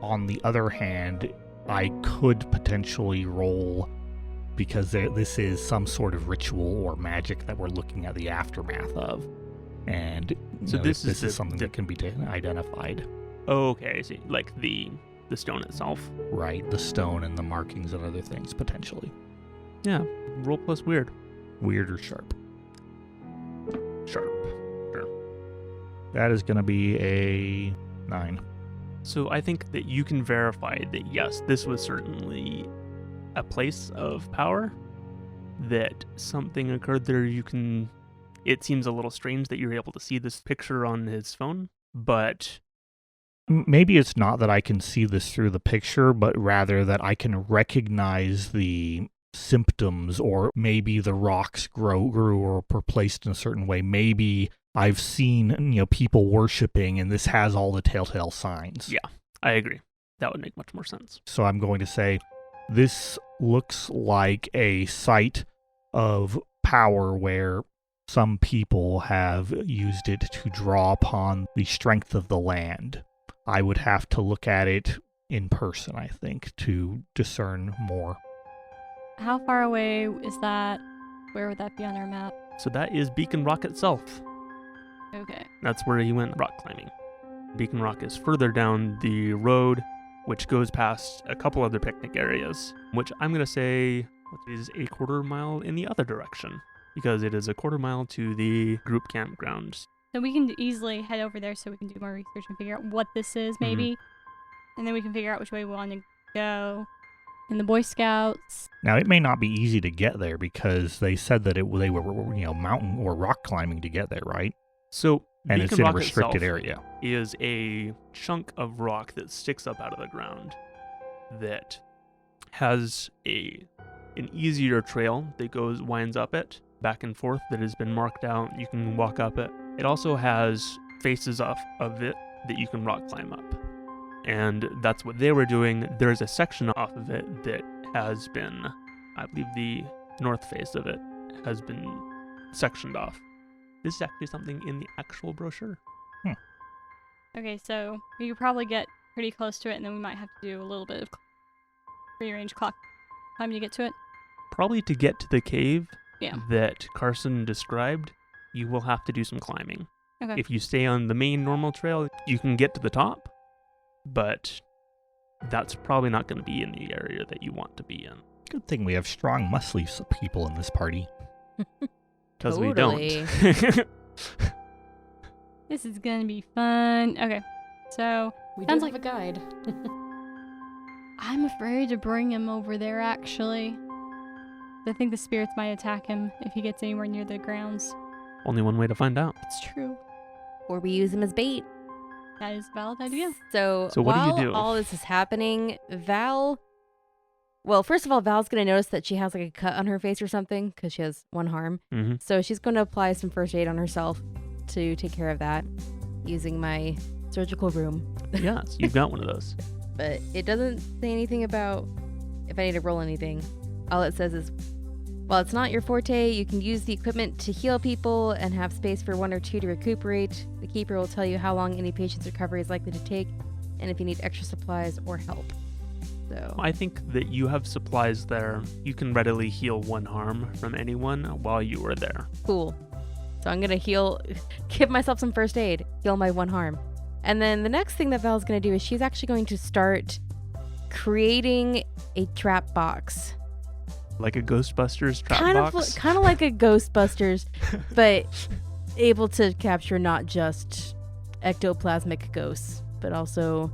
On the other hand, I could potentially roll, because this is some sort of ritual or magic that we're looking at the aftermath of. And So this is is something that can be identified. Okay, I see. Like the stone itself. Right, the stone and the markings and other things, potentially. Yeah. Roll plus weird. Weird or sharp. Sharp. Sure. That is going to be a 9. So I think that you can verify that yes, this was certainly a place of power. That something occurred there. It seems a little strange that you're able to see this picture on his phone, but Maybe it's not that I can see this through the picture, but rather that I can recognize the symptoms, or maybe the rocks grew or were placed in a certain way. Maybe I've seen, people worshiping, and this has all the telltale signs. yeah, I agree. That would make much more sense. So I'm going to say this looks like a site of power where some people have used it to draw upon the strength of the land. I would have to look at it in person, I think, to discern more. How far away is that? Where would that be on our map? So that is Beacon Rock itself. Okay. That's where he went rock climbing. Beacon Rock is further down the road, which goes past a couple other picnic areas, which I'm going to say is a quarter mile in the other direction, because it is a quarter mile to the group campground. So we can easily head over there so we can do more research and figure out what this is, maybe. And then we can figure out which way we want to go. And the Boy Scouts. Now, it may not be easy to get there because they said that they were mountain or rock climbing to get there, right? So And Beacon it's in a Rock restricted itself area. is a chunk of rock that sticks up out of the ground that has an easier trail that winds up it, back and forth, that has been marked out. You can walk up it. It also has faces off of it that you can rock climb up. And that's what they were doing. There's a section off of it that has been, I believe the north face of it has been sectioned off. This is actually something in the actual brochure. Okay, so we could probably get pretty close to it, and then we might have to do a little bit of rearrange clock time to get to it. Probably to get to the cave Yeah. that Carson described, you will have to do some climbing. Okay. If you stay on the main normal trail, you can get to the top, but that's probably not going to be in the area that you want to be in. Good thing we have strong, muscly people in this party. Because we Totally. don't. This is gonna be fun. Okay, so We Sounds do like- have a guide. I'm afraid to bring him over there, actually. I think the spirits might attack him if he gets anywhere near the grounds. Only one way to find out. It's true. Or we use him as bait. That is a valid idea. So what do while you do? all this is happening, well, first of all, Val's going to notice that she has like a cut on her face or something because she has one harm. Mm-hmm. So she's going to apply some first aid on herself to take care of that using my surgical room. Yes, you've got one of those. But it doesn't say anything about if I need to roll anything. All it says is, while it's not your forte, you can use the equipment to heal people and have space for 1 or 2 to recuperate. The keeper will tell you how long any patient's recovery is likely to take and if you need extra supplies or help. So I think that you have supplies there. You can readily heal 1 harm from anyone while you are there. cool. So I'm going to give myself some first aid, heal my 1 harm. And then the next thing that Val's going to do is she's actually going to start creating a trap box. Like a Ghostbusters trap box? Kind of like a Ghostbusters, but able to capture not just ectoplasmic ghosts, but also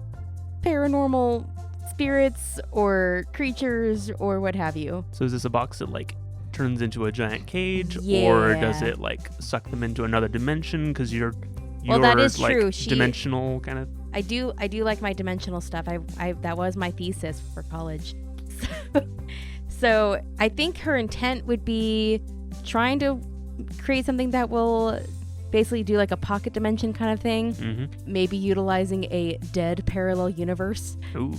paranormal spirits or creatures or what have you. So is this a box that like turns into a giant cage, or Yeah. does it like suck them into another dimension because you're Well, that is like true. dimensional kind of? I do like my dimensional stuff. I that was my thesis for college. So I think her intent would be trying to create something that will basically do like a pocket dimension kind of thing. Mm-hmm. Maybe utilizing a dead parallel universe. Ooh.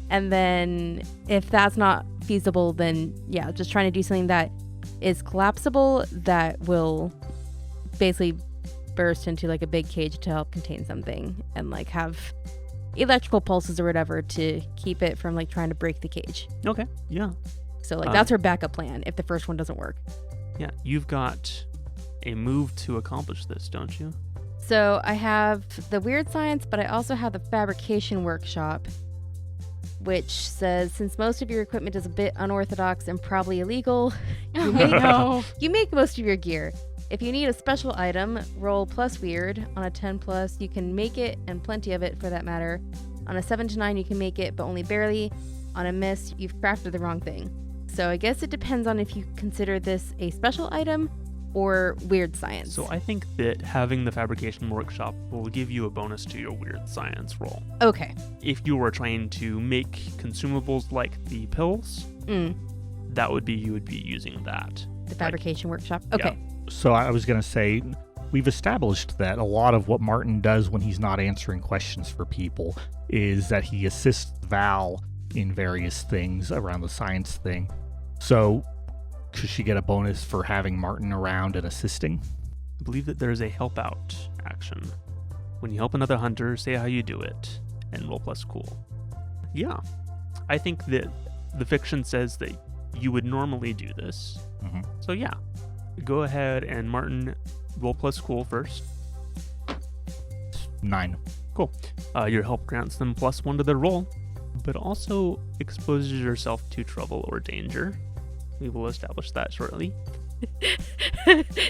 And then if that's not feasible, then yeah, just trying to do something that is collapsible that will basically burst into like a big cage to help contain something and like have electrical pulses or whatever to keep it from like trying to break the cage. Okay. Yeah. So like that's her backup plan if the first one doesn't work. Yeah. You've got a move to accomplish this, don't you? So I have the weird science, but I also have the fabrication workshop, which says since most of your equipment is a bit unorthodox and probably illegal, Oh, no. you make most of your gear. If you need a special item, roll plus weird. On a 10 plus, you can make it, and plenty of it for that matter. On a 7 to 9, you can make it, but only barely. On a miss, you've crafted the wrong thing. So I guess it depends on if you consider this a special item or weird science. So I think that having the fabrication workshop will give you a bonus to your weird science roll. Okay. If you were trying to make consumables like the pills, that would be you would be using that. The fabrication workshop. yeah. Okay. So I was going to say, we've established that a lot of what Martin does when he's not answering questions for people is that he assists Val in various things around the science thing. So should she get a bonus for having Martin around and assisting? I believe that there's a help out action. When you help another hunter, say how you do it, and roll plus cool. Yeah. I think that the fiction says that you would normally do this. Mm-hmm. So yeah. Go ahead and Martin, roll plus cool first. 9. Cool. Your help grants them +1 to their roll, but also exposes yourself to trouble or danger. We will establish that shortly.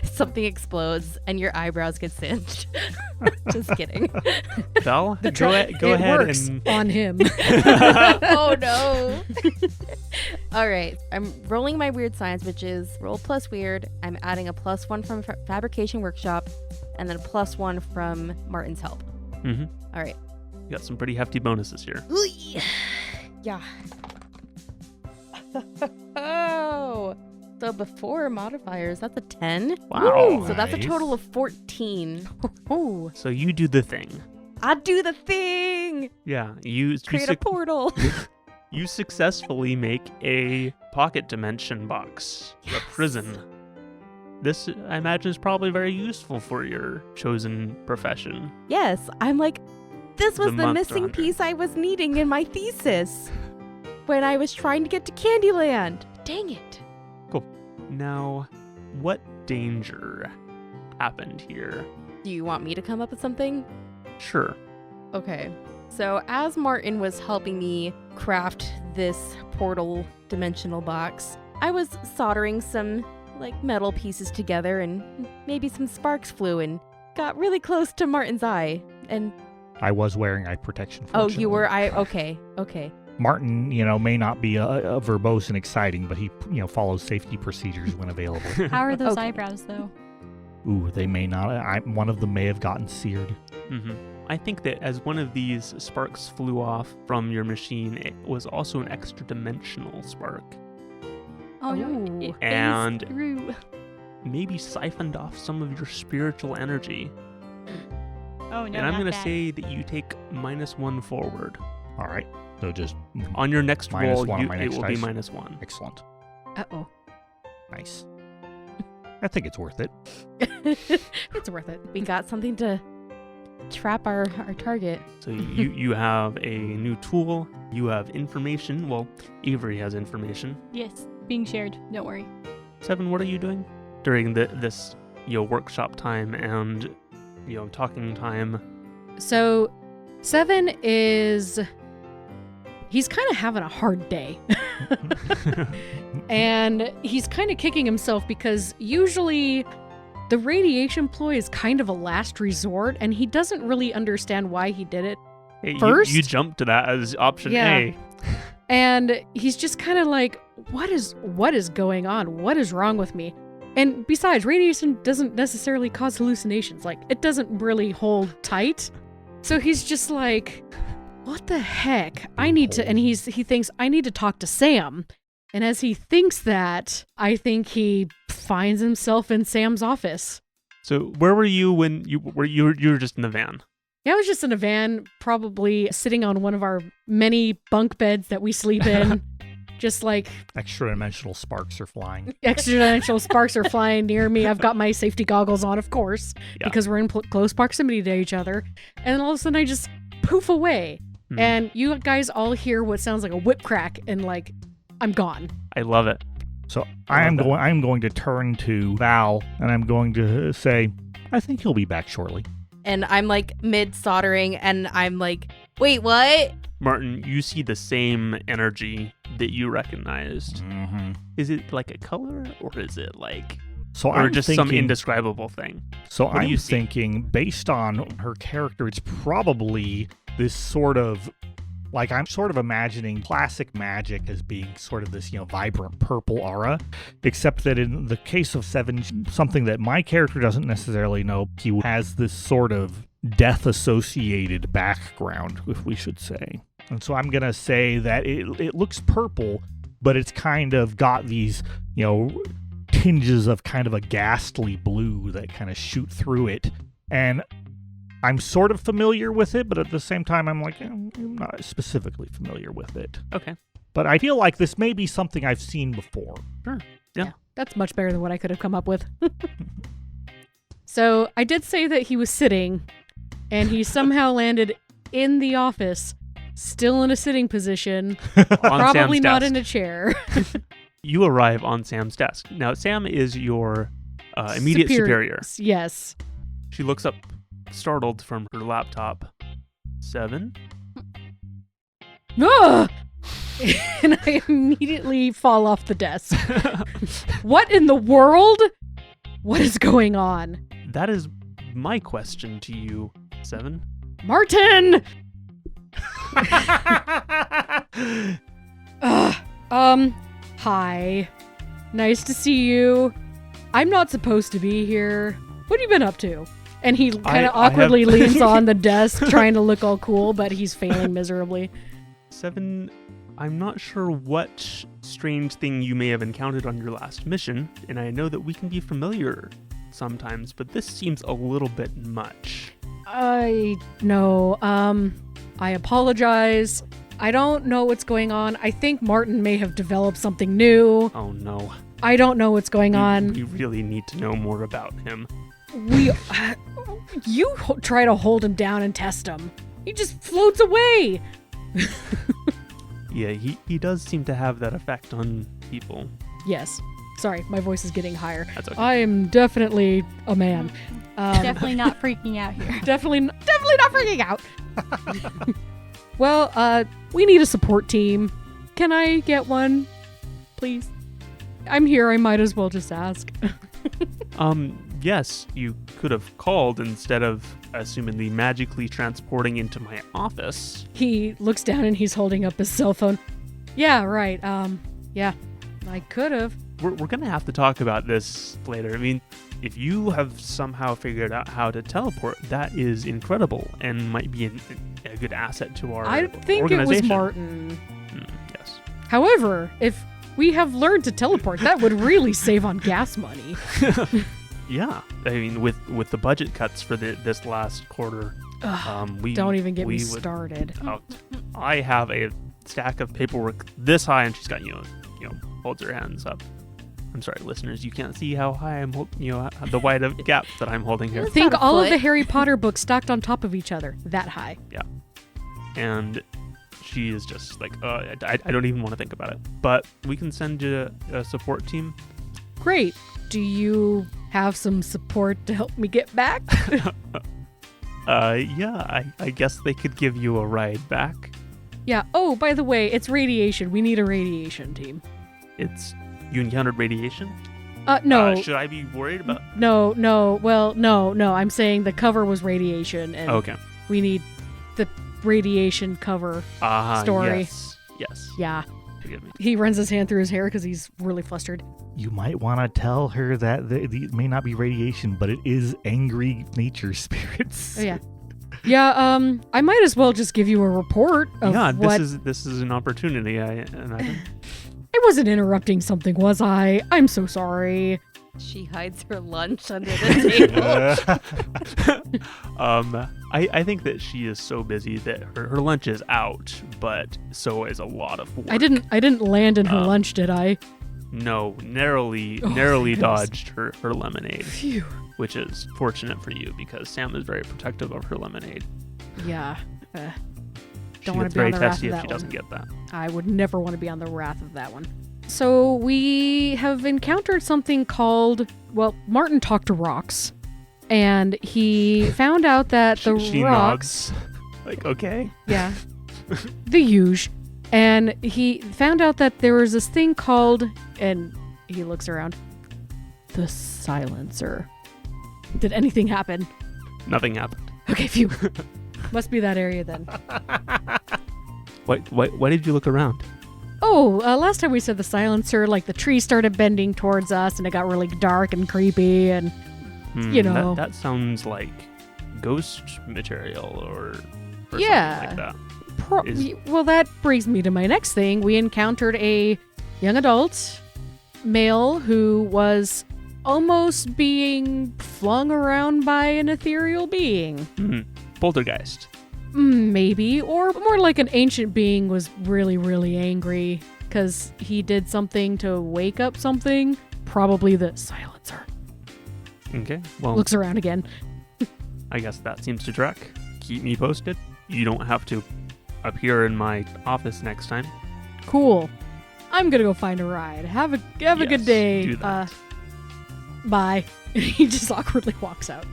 Something explodes and your eyebrows get singed. Just kidding. Val, go It ahead works and... on him. Oh no. All right. I'm rolling my weird science, which is roll plus weird. I'm adding a +1 from fabrication workshop and then a +1 from Martin's help. Mm-hmm. All right. You got some pretty hefty bonuses here. Yeah. Oh. So before modifiers, that's a 10. Wow. So that's a Nice. total of 14. Oh. So you do the thing. I do the thing. Yeah, you Create a portal. you successfully make a pocket dimension box, a prison. This, I imagine, is probably very useful for your chosen profession. Yes, I'm like, this was The the monster missing hunter. piece I was needing in my thesis when I was trying to get to Candyland. Dang it. Now, what danger happened here? Do you want me to come up with something? Sure. Okay. So as Martin was helping me craft this portal dimensional box, I was soldering some like metal pieces together and maybe some sparks flew and got really close to Martin's eye. And I was wearing eye protection. oh, you were fortunately. okay. Martin, may not be a verbose and exciting, but he, follows safety procedures when available. How are those Okay. eyebrows, though? Ooh, they may not. One of them may have gotten seared. Mm-hmm. I think that as one of these sparks flew off from your machine, it was also an extra-dimensional spark. Oh no, Ooh. it And- phased through. Maybe siphoned off some of your spiritual energy. Oh no, And I'm not going to that. say that you take -1 forward. All right. So just On your next -1 roll, on my it next will be dice. -1. excellent. Uh-oh. Nice. I think it's worth it. It's worth it. We got something to trap our target. So you have a new tool. You have information. Well, Avery has information. Yes, being shared. Don't worry. 7, what are you doing during this workshop time and talking time? So 7 is... He's kind of having a hard day. And he's kind of kicking himself because usually the radiation ploy is kind of a last resort, and he doesn't really understand why he did it. Hey, First? you jumped to that as option Yeah. A. And he's just kind of like, what is going on? What is wrong with me? And besides, radiation doesn't necessarily cause hallucinations. Like, it doesn't really hold tight. So he's just like, what the heck? I need to, and he thinks, I need to talk to Sam. And as he thinks that, I think he finds himself in Sam's office. So where were you when you were just in the van? Yeah, I was just in a van, probably sitting on one of our many bunk beds that we sleep in. Just like Extra-dimensional sparks are flying. extra-dimensional sparks are flying near me. I've got my safety goggles on, of course, Yeah. because we're in close proximity to each other. And all of a sudden I just poof away. Hmm. And you guys all hear what sounds like a whip crack, and like, I'm gone. I love it. So I love that. I'm going to turn to Val and I'm going to say, I think he'll be back shortly. And I'm like mid-soldering, and I'm like, wait, what? Martin, you see the same energy that you recognized. Mm-hmm. Is it like a color, or is it like, So or I'm just thinking, some indescribable thing? So What do I'm you see? thinking, based on her character, it's probably this sort of, like, I'm sort of imagining classic magic as being sort of this, vibrant purple aura, except that in the case of 7, something that my character doesn't necessarily know, he has this sort of death-associated background, if we should say. And so I'm going to say that it looks purple, but it's kind of got these, tinges of kind of a ghastly blue that kind of shoot through it. And I'm sort of familiar with it, but at the same time, I'm like, I'm not specifically familiar with it. Okay. But I feel like this may be something I've seen before. Yeah. That's much better than what I could have come up with. So I did say that he was sitting, and he somehow landed in the office, still in a sitting position, On probably Sam's not desk. in a chair. You arrive on Sam's desk. Now, Sam is your immediate superior. Yes. She looks up, startled from her laptop. 7? Ugh! And I immediately fall off the desk. What in the world? What is going on? That is my question to you, 7. Martin! Hi. Nice to see you. I'm not supposed to be here. What have you been up to? And he kind of I have- awkwardly leans on the desk, trying to look all cool, but he's failing miserably. 7, I'm not sure what strange thing you may have encountered on your last mission, and I know that we can be familiar sometimes, but this seems a little bit much. I know. I apologize. I don't know what's going on. I think Martin may have developed something new. Oh no. I don't know what's going on. We really need to know more about him. You try to hold him down and test him. He just floats away. Yeah, he does seem to have that effect on people. Yes. Sorry, my voice is getting higher. That's okay. I am definitely a man. Definitely not freaking out here. Definitely not freaking out. Well, we need a support team. Can I get one, please? I'm here. I might as well just ask. Yes, you could have called instead of assumedly magically transporting into my office. He looks down and he's holding up his cell phone. Yeah, right. Yeah, I could have. We're gonna have to talk about this later. I mean, if you have somehow figured out how to teleport, that is incredible and might be a good asset to our I think it was organization. Martin. Yes. However, if we have learned to teleport, that would really save on gas money. Yeah. I mean, with the budget cuts for this last quarter, we Don't even get me we would started. out. I have a stack of paperwork this high, and she's got holds her hands up. I'm sorry, listeners, you can't see how high I'm the wide of gap that I'm holding here. It's Think about a all of foot. the Harry Potter books stacked on top of each other, that high. And she is just like, I don't even want to think about it. But we can send you a support team. Great. Do you have some support to help me get back? Yeah, I guess they could give you a ride back. Yeah. Oh, by the way, it's radiation. We need a radiation team. You encountered radiation? No. Should I be worried about? No. Well, no. I'm saying the cover was radiation, and Okay. we need the radiation cover story. Yes. Yeah. Forgive me. He runs his hand through his hair because he's really flustered. You might want to tell her that it may not be radiation, but it is angry nature spirits. Oh, yeah. Yeah, I might as well just give you a report of what... This is an opportunity. I wasn't interrupting something, was I? I'm so sorry. She hides her lunch under the table. I think that she is so busy that her lunch is out, but so is a lot of work. I didn't land in her lunch, did I? No, narrowly goodness. dodged her lemonade, Phew. which is fortunate for you because Sam is very protective of her lemonade. Yeah. She Don't want gets to be on very the wrath testy of if that she one. doesn't get that. I would never want to be on the wrath of that one. So we have encountered something called, well, Martin talked to rocks, and he found out that the she rocks... nods. Like, okay. Yeah. The huge. And he found out that there was this thing called, and he looks around, the silencer. Did anything happen? Nothing happened. Okay, phew. Must be that area then. Why did you look around? Oh, last time we said the silencer, like the tree started bending towards us and it got really dark and creepy and, you know. That sounds like ghost material or Yeah. something like that. Well, that brings me to my next thing. We encountered a young adult male who was almost being flung around by an ethereal being. Poltergeist. Maybe, or more like an ancient being was really, really angry because he did something to wake up something. Probably the silencer. Okay, well, Looks around again. I guess that seems to track. Keep me posted. You don't have to appear in my office next time. Cool. I'm gonna go find a ride. Have a good Yes, day. do that. Bye. He just awkwardly walks out.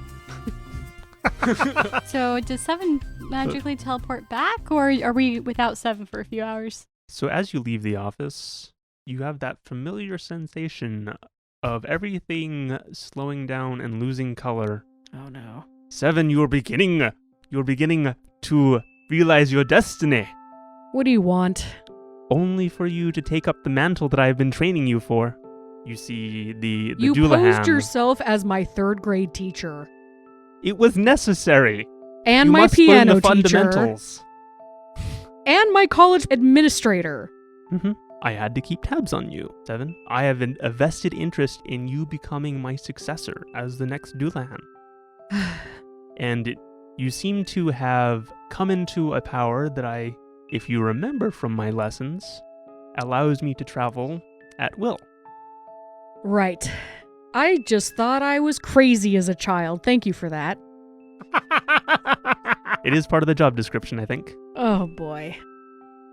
So does 7 magically teleport back, or are we without 7 for a few hours? So as you leave the office, you have that familiar sensation of everything slowing down and losing color. Oh no. 7, you're beginning to realize your destiny. What do you want? Only for you to take up the mantle that I've been training you for. You see the You Doulahan. posed yourself as my 3rd grade teacher. It was necessary. And You my must learn piano the teacher. fundamentals. And my college administrator. I had to keep tabs on you, 7. I have a vested interest in you becoming my successor as the next Doulahan. And you seem to have come into a power that if you remember from my lessons, allows me to travel at will. Right. I just thought I was crazy as a child. Thank you for that. It is part of the job description, I think. Oh boy.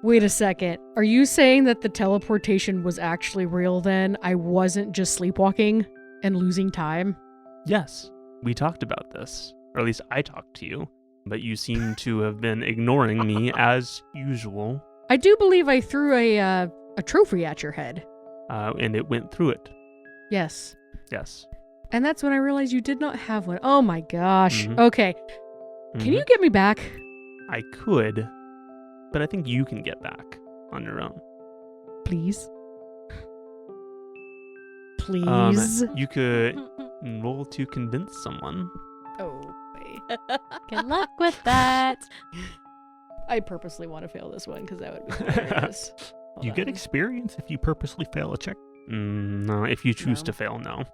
Wait a second. Are you saying that the teleportation was actually real then? I wasn't just sleepwalking and losing time? Yes, we talked about this. Or at least I talked to you. But you seem to have been ignoring me as usual. I do believe I threw a trophy at your head. And it went through it. Yes. Yes. And that's when I realized you did not have one. Oh my gosh. Mhm. Okay. Can you get me back? I could, but I think you can get back on your own. Please? Please? You could. roll to convince someone. Oh, wait. Good luck with that. I purposely want to fail this one because that would be hilarious. Hold You get on. experience if you purposely fail a check. No, if you choose No. to fail, no.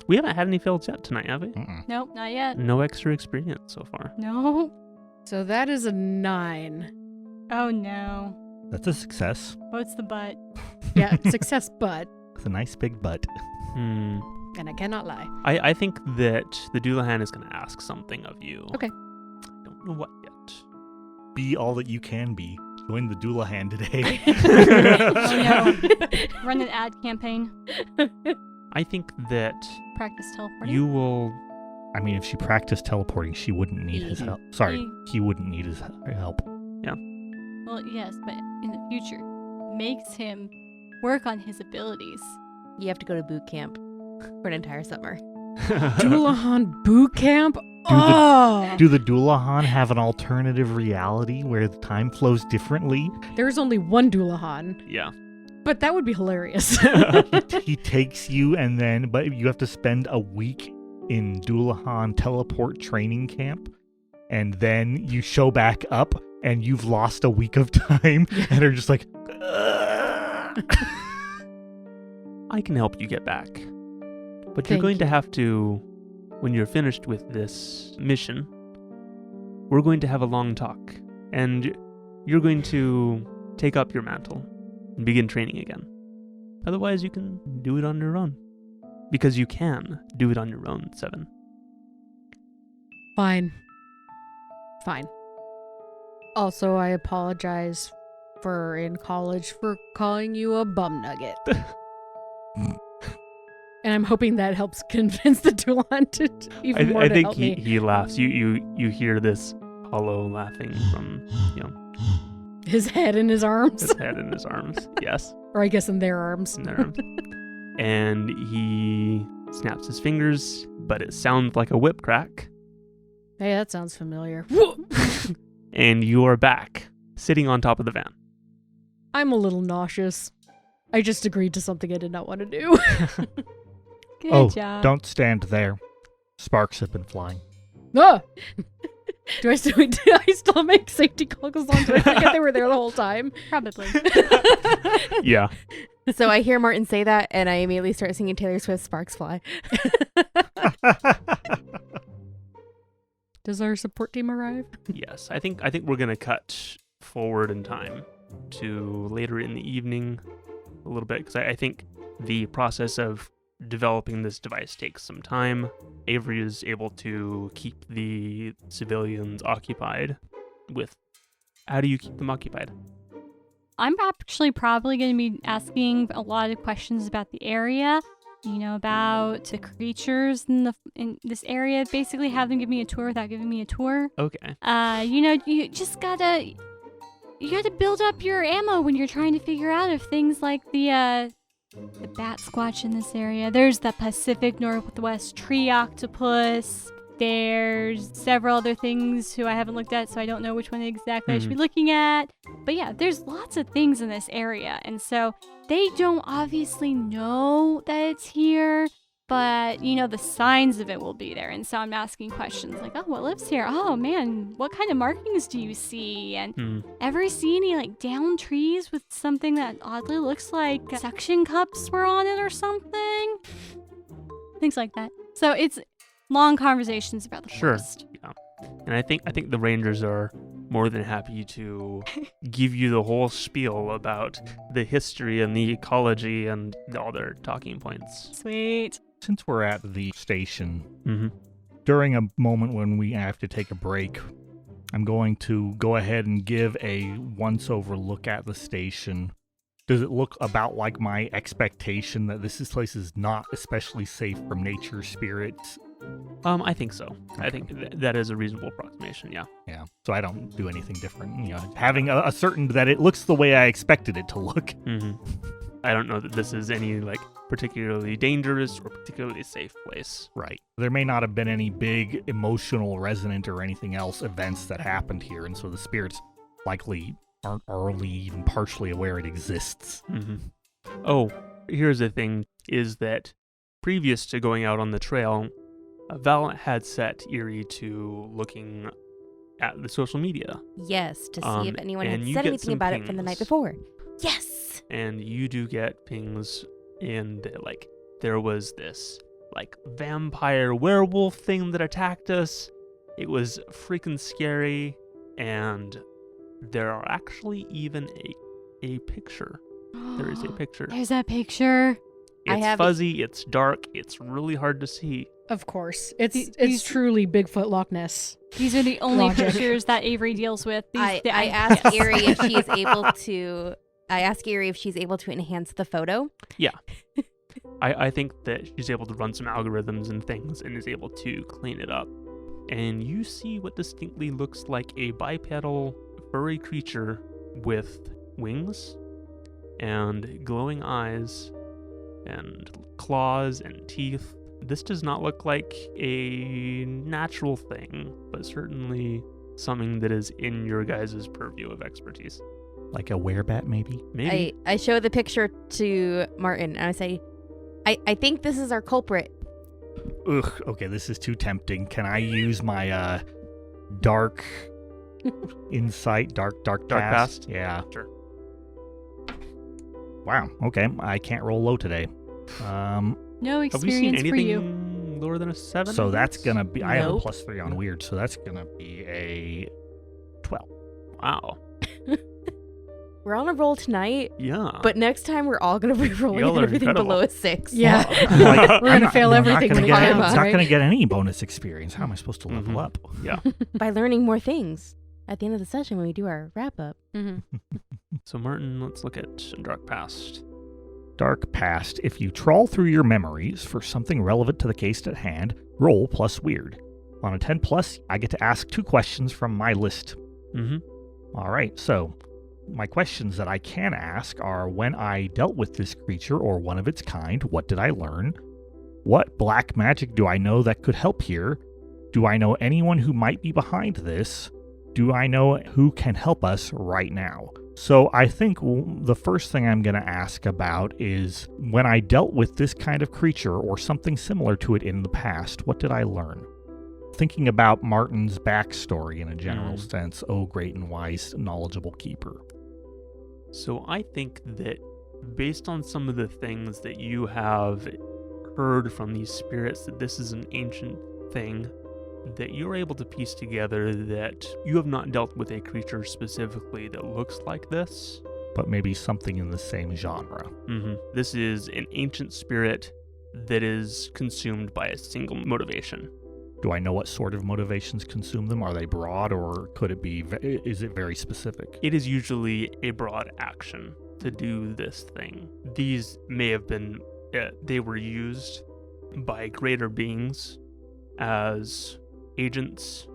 We haven't had any fails yet tonight, have we? Mm-mm. Nope, not yet. No extra experience so far. No. So that is a 9. Oh no. That's a success. What's the butt? Yeah, success, but, It's a nice big butt. Hmm. and I cannot lie. I think that the Doulahan is going to ask something of you. Okay. I don't know what yet. Be all that you can be. Join the Doulahan today. Oh, no. Run an ad campaign. I think that Practice teleporting. you will. I mean, if she practiced teleporting, she wouldn't need his help. Sorry, he wouldn't need his help. Well, yes, but in the future, makes him work on his abilities. You have to go to boot camp for an entire summer. Doulahan boot camp? Do the Doulahan have an alternative reality where the time flows differently? There's only one Doulahan, Yeah. but that would be hilarious. He takes you but you have to spend a week in Doulahan teleport training camp, and then you show back up and you've lost a week of time and are just like, I can help you get back. But Thank you're going to you. have to, when you're finished with this mission, we're going to have a long talk. And you're going to take up your mantle and begin training again. Otherwise, you can do it on your own. Because you can do it on your own, Seven. Fine. Also, I apologize in college for calling you a bum nugget. And I'm hoping that helps convince the Doulahan to even more I to think help me. he laughs. You hear this hollow laughing from His head in his arms. his head and his arms. Yes. Or I guess in their arms. In their arms. And he snaps his fingers, but it sounds like a whip crack. Hey, that sounds familiar. And you are back, sitting on top of the van. I'm a little nauseous. I just agreed to something I did not want to do. Good job. Don't stand there. Sparks have been flying. Ah! Do I still make safety goggles on? Do I forget they were there the whole time? Probably. Yeah. So I hear Martin say that, and I immediately start singing Taylor Swift's Sparks Fly. Does our support team arrive? Yes. I think we're gonna cut forward in time to later in the evening a little bit, because I think the process of developing this device takes some time. Avery is able to keep the civilians occupied with. How do you keep them occupied? I'm actually probably going to be asking a lot of questions about the area, about the creatures in this area. Basically, have them give me a tour without giving me a tour. Okay. You just gotta build up your ammo when you're trying to figure out if things like the bat squatch in this area. There's the Pacific Northwest tree octopus. There's several other things who I haven't looked at, so I don't know which one exactly I should be looking at. But yeah, there's lots of things in this area, and so they don't obviously know that it's here, but the signs of it will be there. And so I'm asking questions like, oh, what lives here? Oh man, what kind of markings do you see? And ever see any down trees with something that oddly looks like suction cups were on it or something? Things like that. So it's long conversations about the forest. Yeah. And I think the Rangers are more than happy to give you the whole spiel about the history and the ecology and all their talking points. Sweet. Since we're at the station, during a moment when we have to take a break, I'm going to go ahead and give a once-over look at the station. Does it look about like my expectation that this place is not especially safe from nature spirits? I think so. Okay. I think that is a reasonable approximation, yeah. Yeah, so I don't do anything different. Having a certain that it looks the way I expected it to look. I don't know that this is any particularly dangerous or particularly safe place. Right. There may not have been any big emotional resonant or anything else events that happened here, and so the spirits likely aren't early even partially aware it exists. Oh, here's the thing, is that previous to going out on the trail, Val had set Eerie to looking at the social media. Yes, to see if anyone had and you said get anything some about it from the night pings. before. Yes! And you do get pings in the, like, there was this, like, vampire werewolf thing that attacked us. It was freaking scary, and there are actually even a picture. There is a picture. There's that picture. It's fuzzy, it's dark, it's really hard to see. Of course. It's These- truly Bigfoot Loch Ness. These are the only Logic. pictures that Avery deals with. I asked Eerie if she is able to. I asked Eerie if she's able to enhance the photo. Yeah. I think that she's able to run some algorithms and things and is able to clean it up. And you see what distinctly looks like a bipedal furry creature with wings and glowing eyes and claws and teeth. This does not look like a natural thing, but certainly something that is in your guys' purview of expertise. Like a werebat, maybe? Maybe. I show the picture to Martin and I say, I think this is our culprit. Ugh, okay, this is too tempting. Can I use my dark insight, dark past? Yeah. Sure. Wow, okay. I can't roll low today. No Have we seen experience for you. anything lower than a 7? So that's gonna be, I have a Nope. +3 on weird, so that's gonna be a 12. Wow. We're on a roll tonight, Yeah. but next time we're all going to be rolling Y'all at are everything incredible. below a 6. Yeah. Like, We're gonna fail everything Not when gonna we get, karma, I'm not right? gonna get any bonus experience. How am I supposed to level Mhm. up? Yeah. By learning more things at the end of the session when we do our wrap up. Mhm. So Martin, let's look at Dark Past. Dark Past. If you trawl through your memories for something relevant to the case at hand, roll plus weird. On a 10+, I get to ask 2 questions from my list. Mm-hmm. All right, so my questions that I can ask are: when I dealt with this creature or one of its kind, what did I learn? What black magic do I know that could help here? Do I know anyone who might be behind this? Do I know who can help us right now? So I think the first thing I'm going to ask about is, when I dealt with this kind of creature or something similar to it in the past, what did I learn? Thinking about Martin's backstory in a general sense, oh great and wise, knowledgeable keeper. So I think that based on some of the things that you have heard from these spirits, that this is an ancient thing, that you're able to piece together that you have not dealt with a creature specifically that looks like this. But maybe something in the same genre. Mm-hmm. This is an ancient spirit that is consumed by a single motivation. Do I know what sort of motivations consume them? Are they broad, or could it be, is it very specific? It is usually a broad action to do this thing. These may have been, they were used by greater beings as agents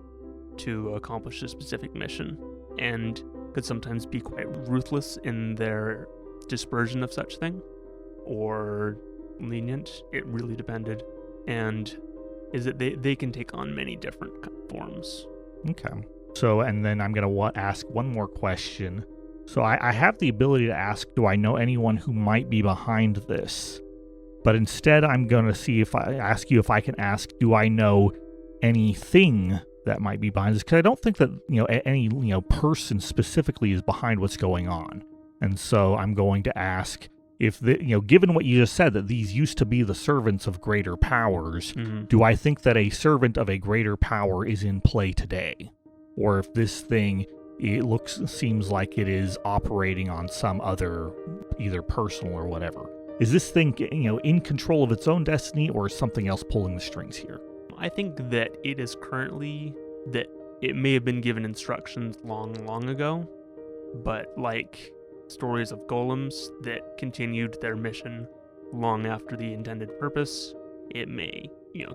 to accomplish a specific mission, and could sometimes be quite ruthless in their dispersion of such thing, or lenient. It really depended. And is that they can take on many different forms. Okay. So, and then I'm going to ask one more question. So I have the ability to ask, do I know anyone who might be behind this? But instead, I'm going to see if I ask you if I can ask, do I know anything that might be behind this? Because I don't think that, any, person specifically is behind what's going on. And so I'm going to ask if, given what you just said, that these used to be the servants of greater powers, do I think that a servant of a greater power is in play today? Or if this thing, seems like it is operating on some other, either personal or whatever. Is this thing, in control of its own destiny, or is something else pulling the strings here? I think that it is currently, that it may have been given instructions long ago, but like stories of golems that continued their mission long after the intended purpose, it may,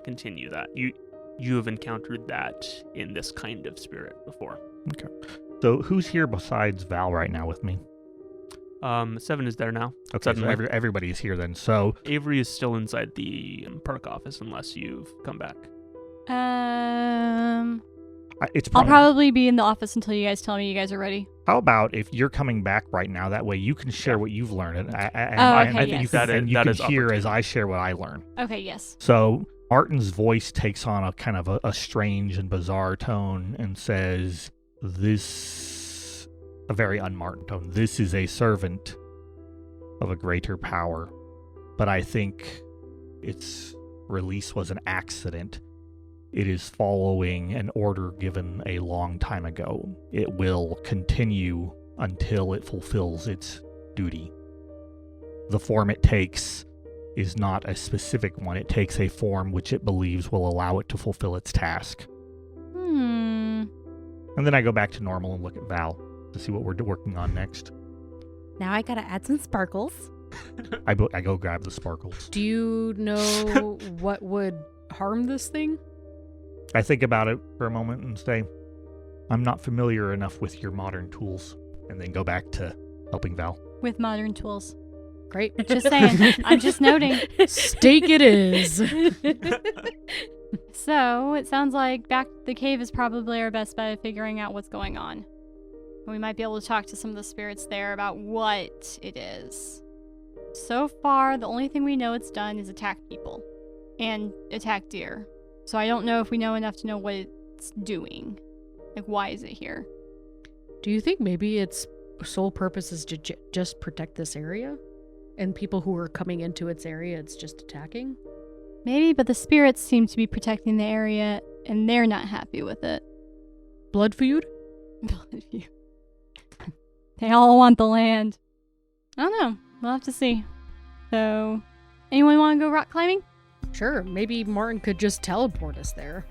continue that. You have encountered that in this kind of spirit before. Okay. So who's here besides Val right now with me? 7 is there now. Okay, so Suddenly. everybody's here then. So Avery is still inside the park office unless you've come back. It's I'll probably. probably be in the office until you guys tell me you guys are ready. How about if you're coming back right now? That way you can share what you've learned, and Okay, you yes. can, That is hear as opportunity. I share what I learn. Okay, yes. So Martin's voice takes on a kind of a strange and bizarre tone and says, "This," a very un-Martin tone. "This is a servant of a greater power, but I think its release was an accident. It is following an order given a long time ago. It will continue until it fulfills its duty. The form it takes is not a specific one. It takes a form which it believes will allow it to fulfill its task." And then I go back to normal and look at Val to see what we're working on next. Now I gotta add some sparkles. I go grab the sparkles. Do you know what would harm this thing? I think about it for a moment and say, "I'm not familiar enough with your modern tools," and then go back to helping Val. With modern tools. Great. Just saying. I'm just noting. Steak it is. So, it sounds like back the cave is probably our best bet at figuring out what's going on. We might be able to talk to some of the spirits there about what it is. So far, the only thing we know it's done is attack people. And attack deer. So I don't know if we know enough to know what it's doing. Like, why is it here? Do you think maybe its sole purpose is to just protect this area? And people who are coming into its area, it's just attacking? Maybe, but the spirits seem to be protecting the area, and they're not happy with it. Blood feud? They all want the land. I don't know. We'll have to see. So, anyone want to go rock climbing? Sure, maybe Martin could just teleport us there.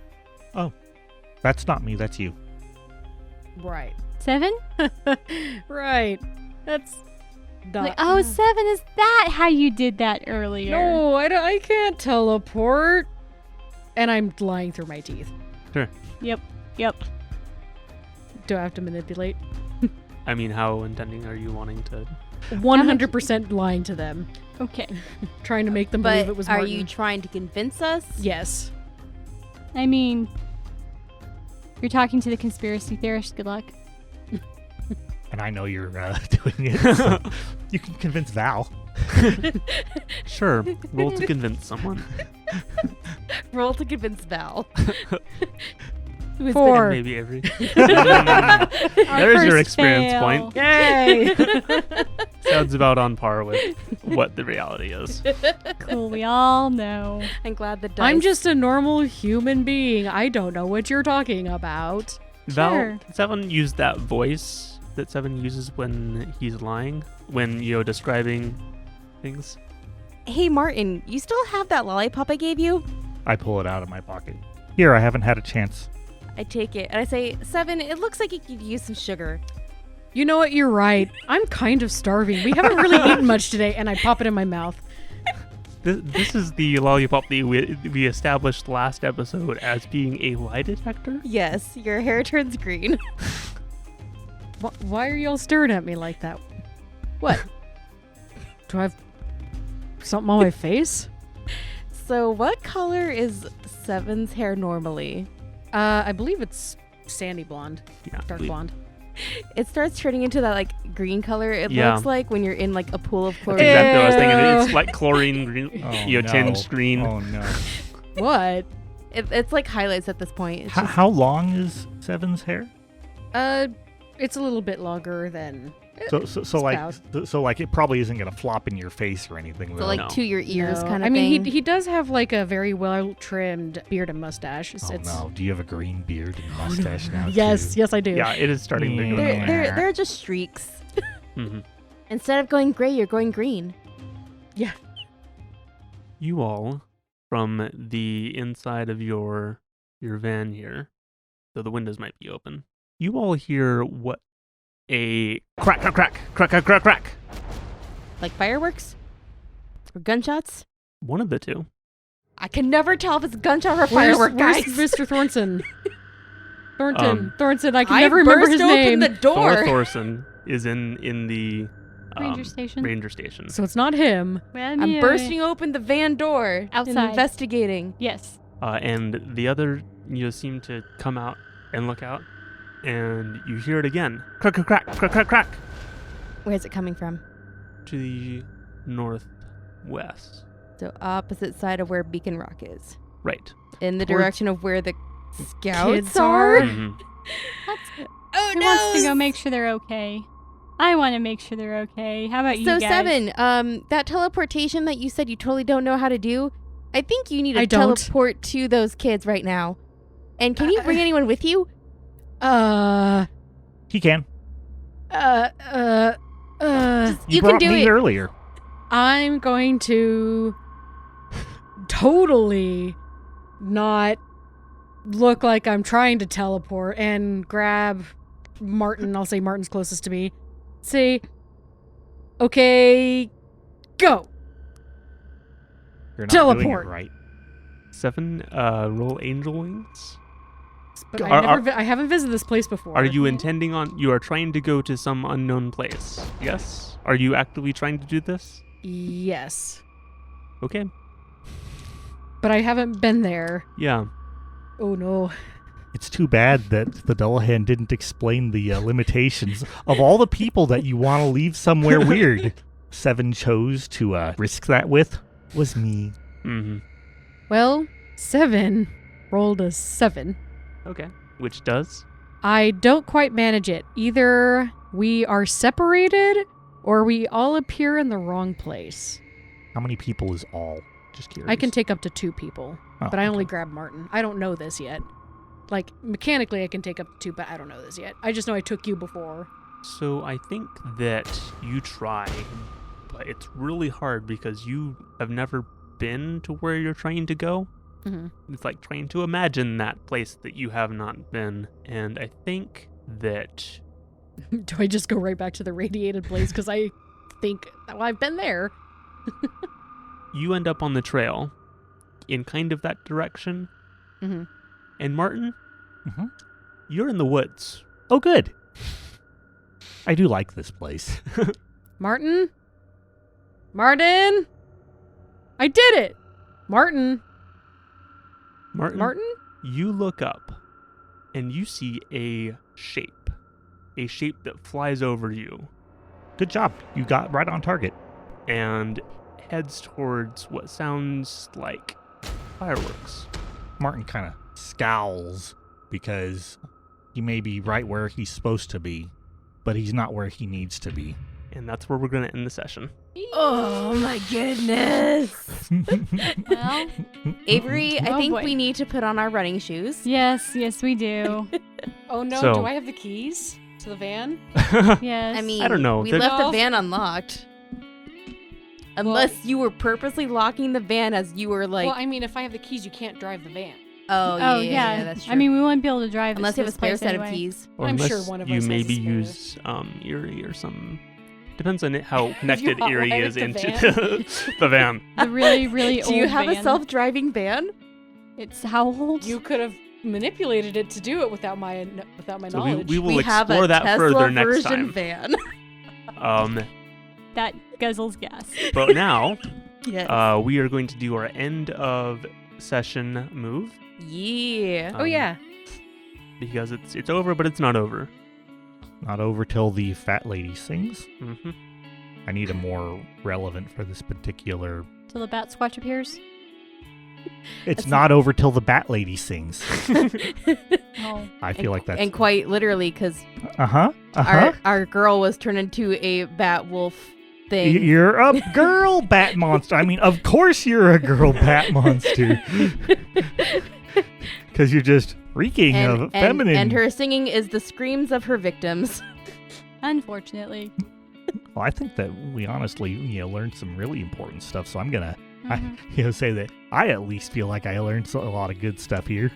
Oh, that's not me, that's you. Right. 7? Right. That's not... Like, oh, 7, is that how you did that earlier? No, I can't teleport. And I'm lying through my teeth. Sure. Yep. Do I have to manipulate? I mean, how intending are you wanting to? 100% lying to them. Okay. Trying to make them But believe it was are Martin. you trying to convince us? Yes. I mean, you're talking to the conspiracy theorists. Good luck. And I know you're doing it, so you can convince Val. Sure. Roll to convince someone. Roll to convince Val. Who is 4. Maybe every. Our There's your first experience fail. point. Yay! Sounds about on par with what the reality is. Cool. We all know. I'm glad the dice. I'm just a normal human being. I don't know what you're talking about. Val, Sure. can Seven use that voice that Seven uses when he's lying? When, describing things? Hey, Martin, you still have that lollipop I gave you? I pull it out of my pocket. Here, I haven't had a chance. I take it and I say, 7, it looks like you could use some sugar. You know what? You're right. I'm kind of starving. We haven't really eaten much today, and I pop it in my mouth. This is the lollipop that we established last episode as being a lie detector? Yes, your hair turns green. Why are y'all staring at me like that? What? Do I have something on my face? So what color is 7's hair normally? I believe it's sandy blonde. Yeah. Dark blonde. It starts turning into that like green color it Yeah. looks like when you're in like a pool of That's chlorine. exactly what I was thinking. Ew. It's like chlorine green, Oh, tinged green. Oh, no. What? It's like highlights at this point. It's just- How long is Seven's hair? It's a little bit longer than... So like it probably isn't gonna flop in your face or anything. so though. like No. to your ears No. kind of I mean, thing. he does have like a very well-trimmed beard and mustache. Oh no! Do you have a green beard and mustache now? Yes, too? yes, I do. Yeah, it is starting to go They're, down. they're, they're just streaks. Mhm. Instead of going gray, you're going green. You all, from the inside of your van here, so the windows might be open, you all hear what a crack, crack, crack, crack, crack, crack, crack. Like fireworks? Or gunshots? One of the two. I can never tell if it's a gunshot or a Where's firework, guys. Mr. Thornton? Um, Thornton, I can I never remember burst his open name. the door. Thor Thorson is in the Ranger station? Ranger station. So it's not him. I'm bursting open the van door Outside. and investigating. Yes. And the other seem to come out and look out, and you hear it again. Crack, crack, crack, crack, crack, crack. Where's it coming from? To the northwest. So opposite side of where Beacon Rock is. Right. In the Towards- direction of where the scouts Kids are? are? Mhm. Oh Who wants to go make sure they're okay? I want to make sure they're okay. How about you So guys? 7, that teleportation that you said you totally don't know how to do, I think you need I to don't. teleport to those kids right now. And can you bring anyone with you? He can. You brought can do me it. earlier. I'm going to totally not look like I'm trying to teleport and grab Martin. I'll say Martin's closest to me. Say, okay, go. You're not Teleport. doing it right. 7, roll angel wings. But Are- I haven't visited this place before. Are you intending on, you are trying to go to some unknown place? Yes? Are you actively trying to do this? Yes. Okay. But I haven't been there. Yeah. Oh no. It's too bad that the Dullahan didn't explain the limitations of all the people that you want to leave somewhere weird. 7 chose to risk that with was me. Mm-hmm. Well, 7 rolled a 7. Okay. Which does? I don't quite manage it. Either we are separated or we all appear in the wrong place. How many people is all? Just curious. I can take up to 2 people, Oh, but I only okay. grab Martin. I don't know this yet. Like, mechanically I can take up to 2, but I don't know this yet. I just know I took you before. So I think that you try, but it's really hard because you have never been to where you're trying to go. Mm-hmm. It's like trying to imagine that place that you have not been. And I think that Do I just go right back to the radiated place? Because I think, well, I've been there. you end up on the trail in kind of that direction. Mm-hmm. And Martin, Mhm. you're in the woods. Oh, good. I do like this place. Martin? Martin? I did it! Martin? Martin, you look up and you see a shape that flies over you Good job. You got right on target. and heads towards what sounds like fireworks. Martin kind of scowls because he may be right where he's supposed to be, but he's not where he needs to be. And that's where we're going to end the session. Oh my goodness. Well, Avery, I Oh, think boy. we need to put on our running shoes. yes, we do. Oh no, So- do I have the keys to the van? Yes. I mean, I don't know. We There- left the Well- van unlocked. Unless you were purposely locking the van as you were like, Well, I mean, if I have the keys, you can't drive the van. Oh yeah, that's true. I mean, we won't be able to drive. unless to you have a this spare place set anyway. of keys. Or I'm sure unless one of you us has maybe a spare. use Erie or some. Depends on how connected hot Erie wired is the into van? the van. The really, really old Do you have van. a self-driving van? It's how old? You could have manipulated it to do it without my So knowledge. we will We have explore a that Tesla further next version time. van. That guzzles gas. But now Yes. we are going to do our end of session move. Yeah. Oh yeah. Because it's over, but it's not over. Not over till the fat lady sings. Hmm I need a more relevant for this particular. Till the bat squatch appears. It's That's not over till the bat lady sings. Oh. I feel like that's. And quite literally, because Uh-huh. Uh-huh. our girl was turned into a bat wolf thing. You're a girl bat monster. I mean, of course you're a girl bat monster. Because you're just reeking of feminine. and her singing is the screams of her victims. Unfortunately. Well, I think that we honestly, learned some really important stuff. So I'm gonna, Mhm. say that I at least feel like I learned a lot of good stuff here.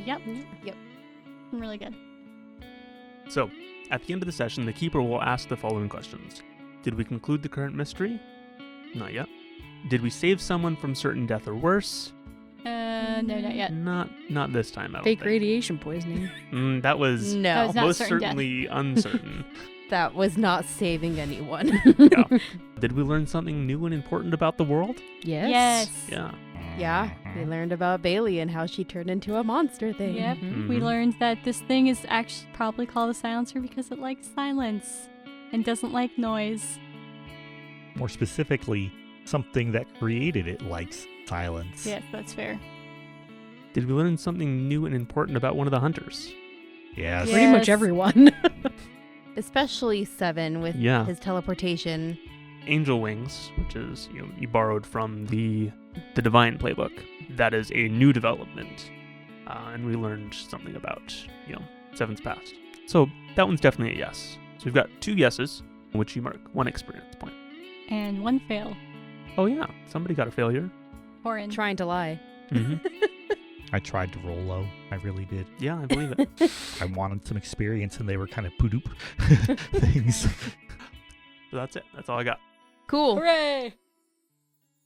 Yep. Yep. Really good. So, at the end of the session, the keeper will ask the following questions. Did we conclude the current mystery? Not yet. Did we save someone from certain death or worse? No, not yet. Not this time, I don't Fake think. radiation poisoning. That was That No, was not most certain death. certainly uncertain. that was not saving anyone. Yeah. Did we learn something new and important about the world? Yes. Yes. Yeah. Yeah, we learned about Bailey and how she turned into a monster thing. Yep. We learned that this thing is actually probably called a silencer because it likes silence and doesn't like noise. More specifically, something that created it likes silence. Yes, that's fair. Did we learn something new and important about one of the hunters? Yes. Yeah. Pretty much Yes. everyone. Especially Seven with Yeah. his teleportation. Angel Wings, which is you borrowed from the Divine playbook. That is a new development, and we learned something about Seven's past. So that one's definitely a yes. So we've got 2 yeses, which you mark 1 experience point. And 1 fail. Oh yeah, somebody got a failure. Corin. Trying to lie. I tried to roll low. I really did. Yeah, I believe it. I wanted some experience, and they were kind of poodoop things. So that's it. That's all I got. Cool. Hooray!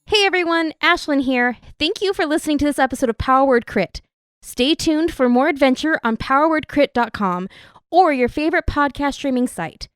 Hey everyone, Ashlyn here. Thank you for listening to this episode of Power Word Crit. Stay tuned for more adventure on powerwordcrit.com or your favorite podcast streaming site.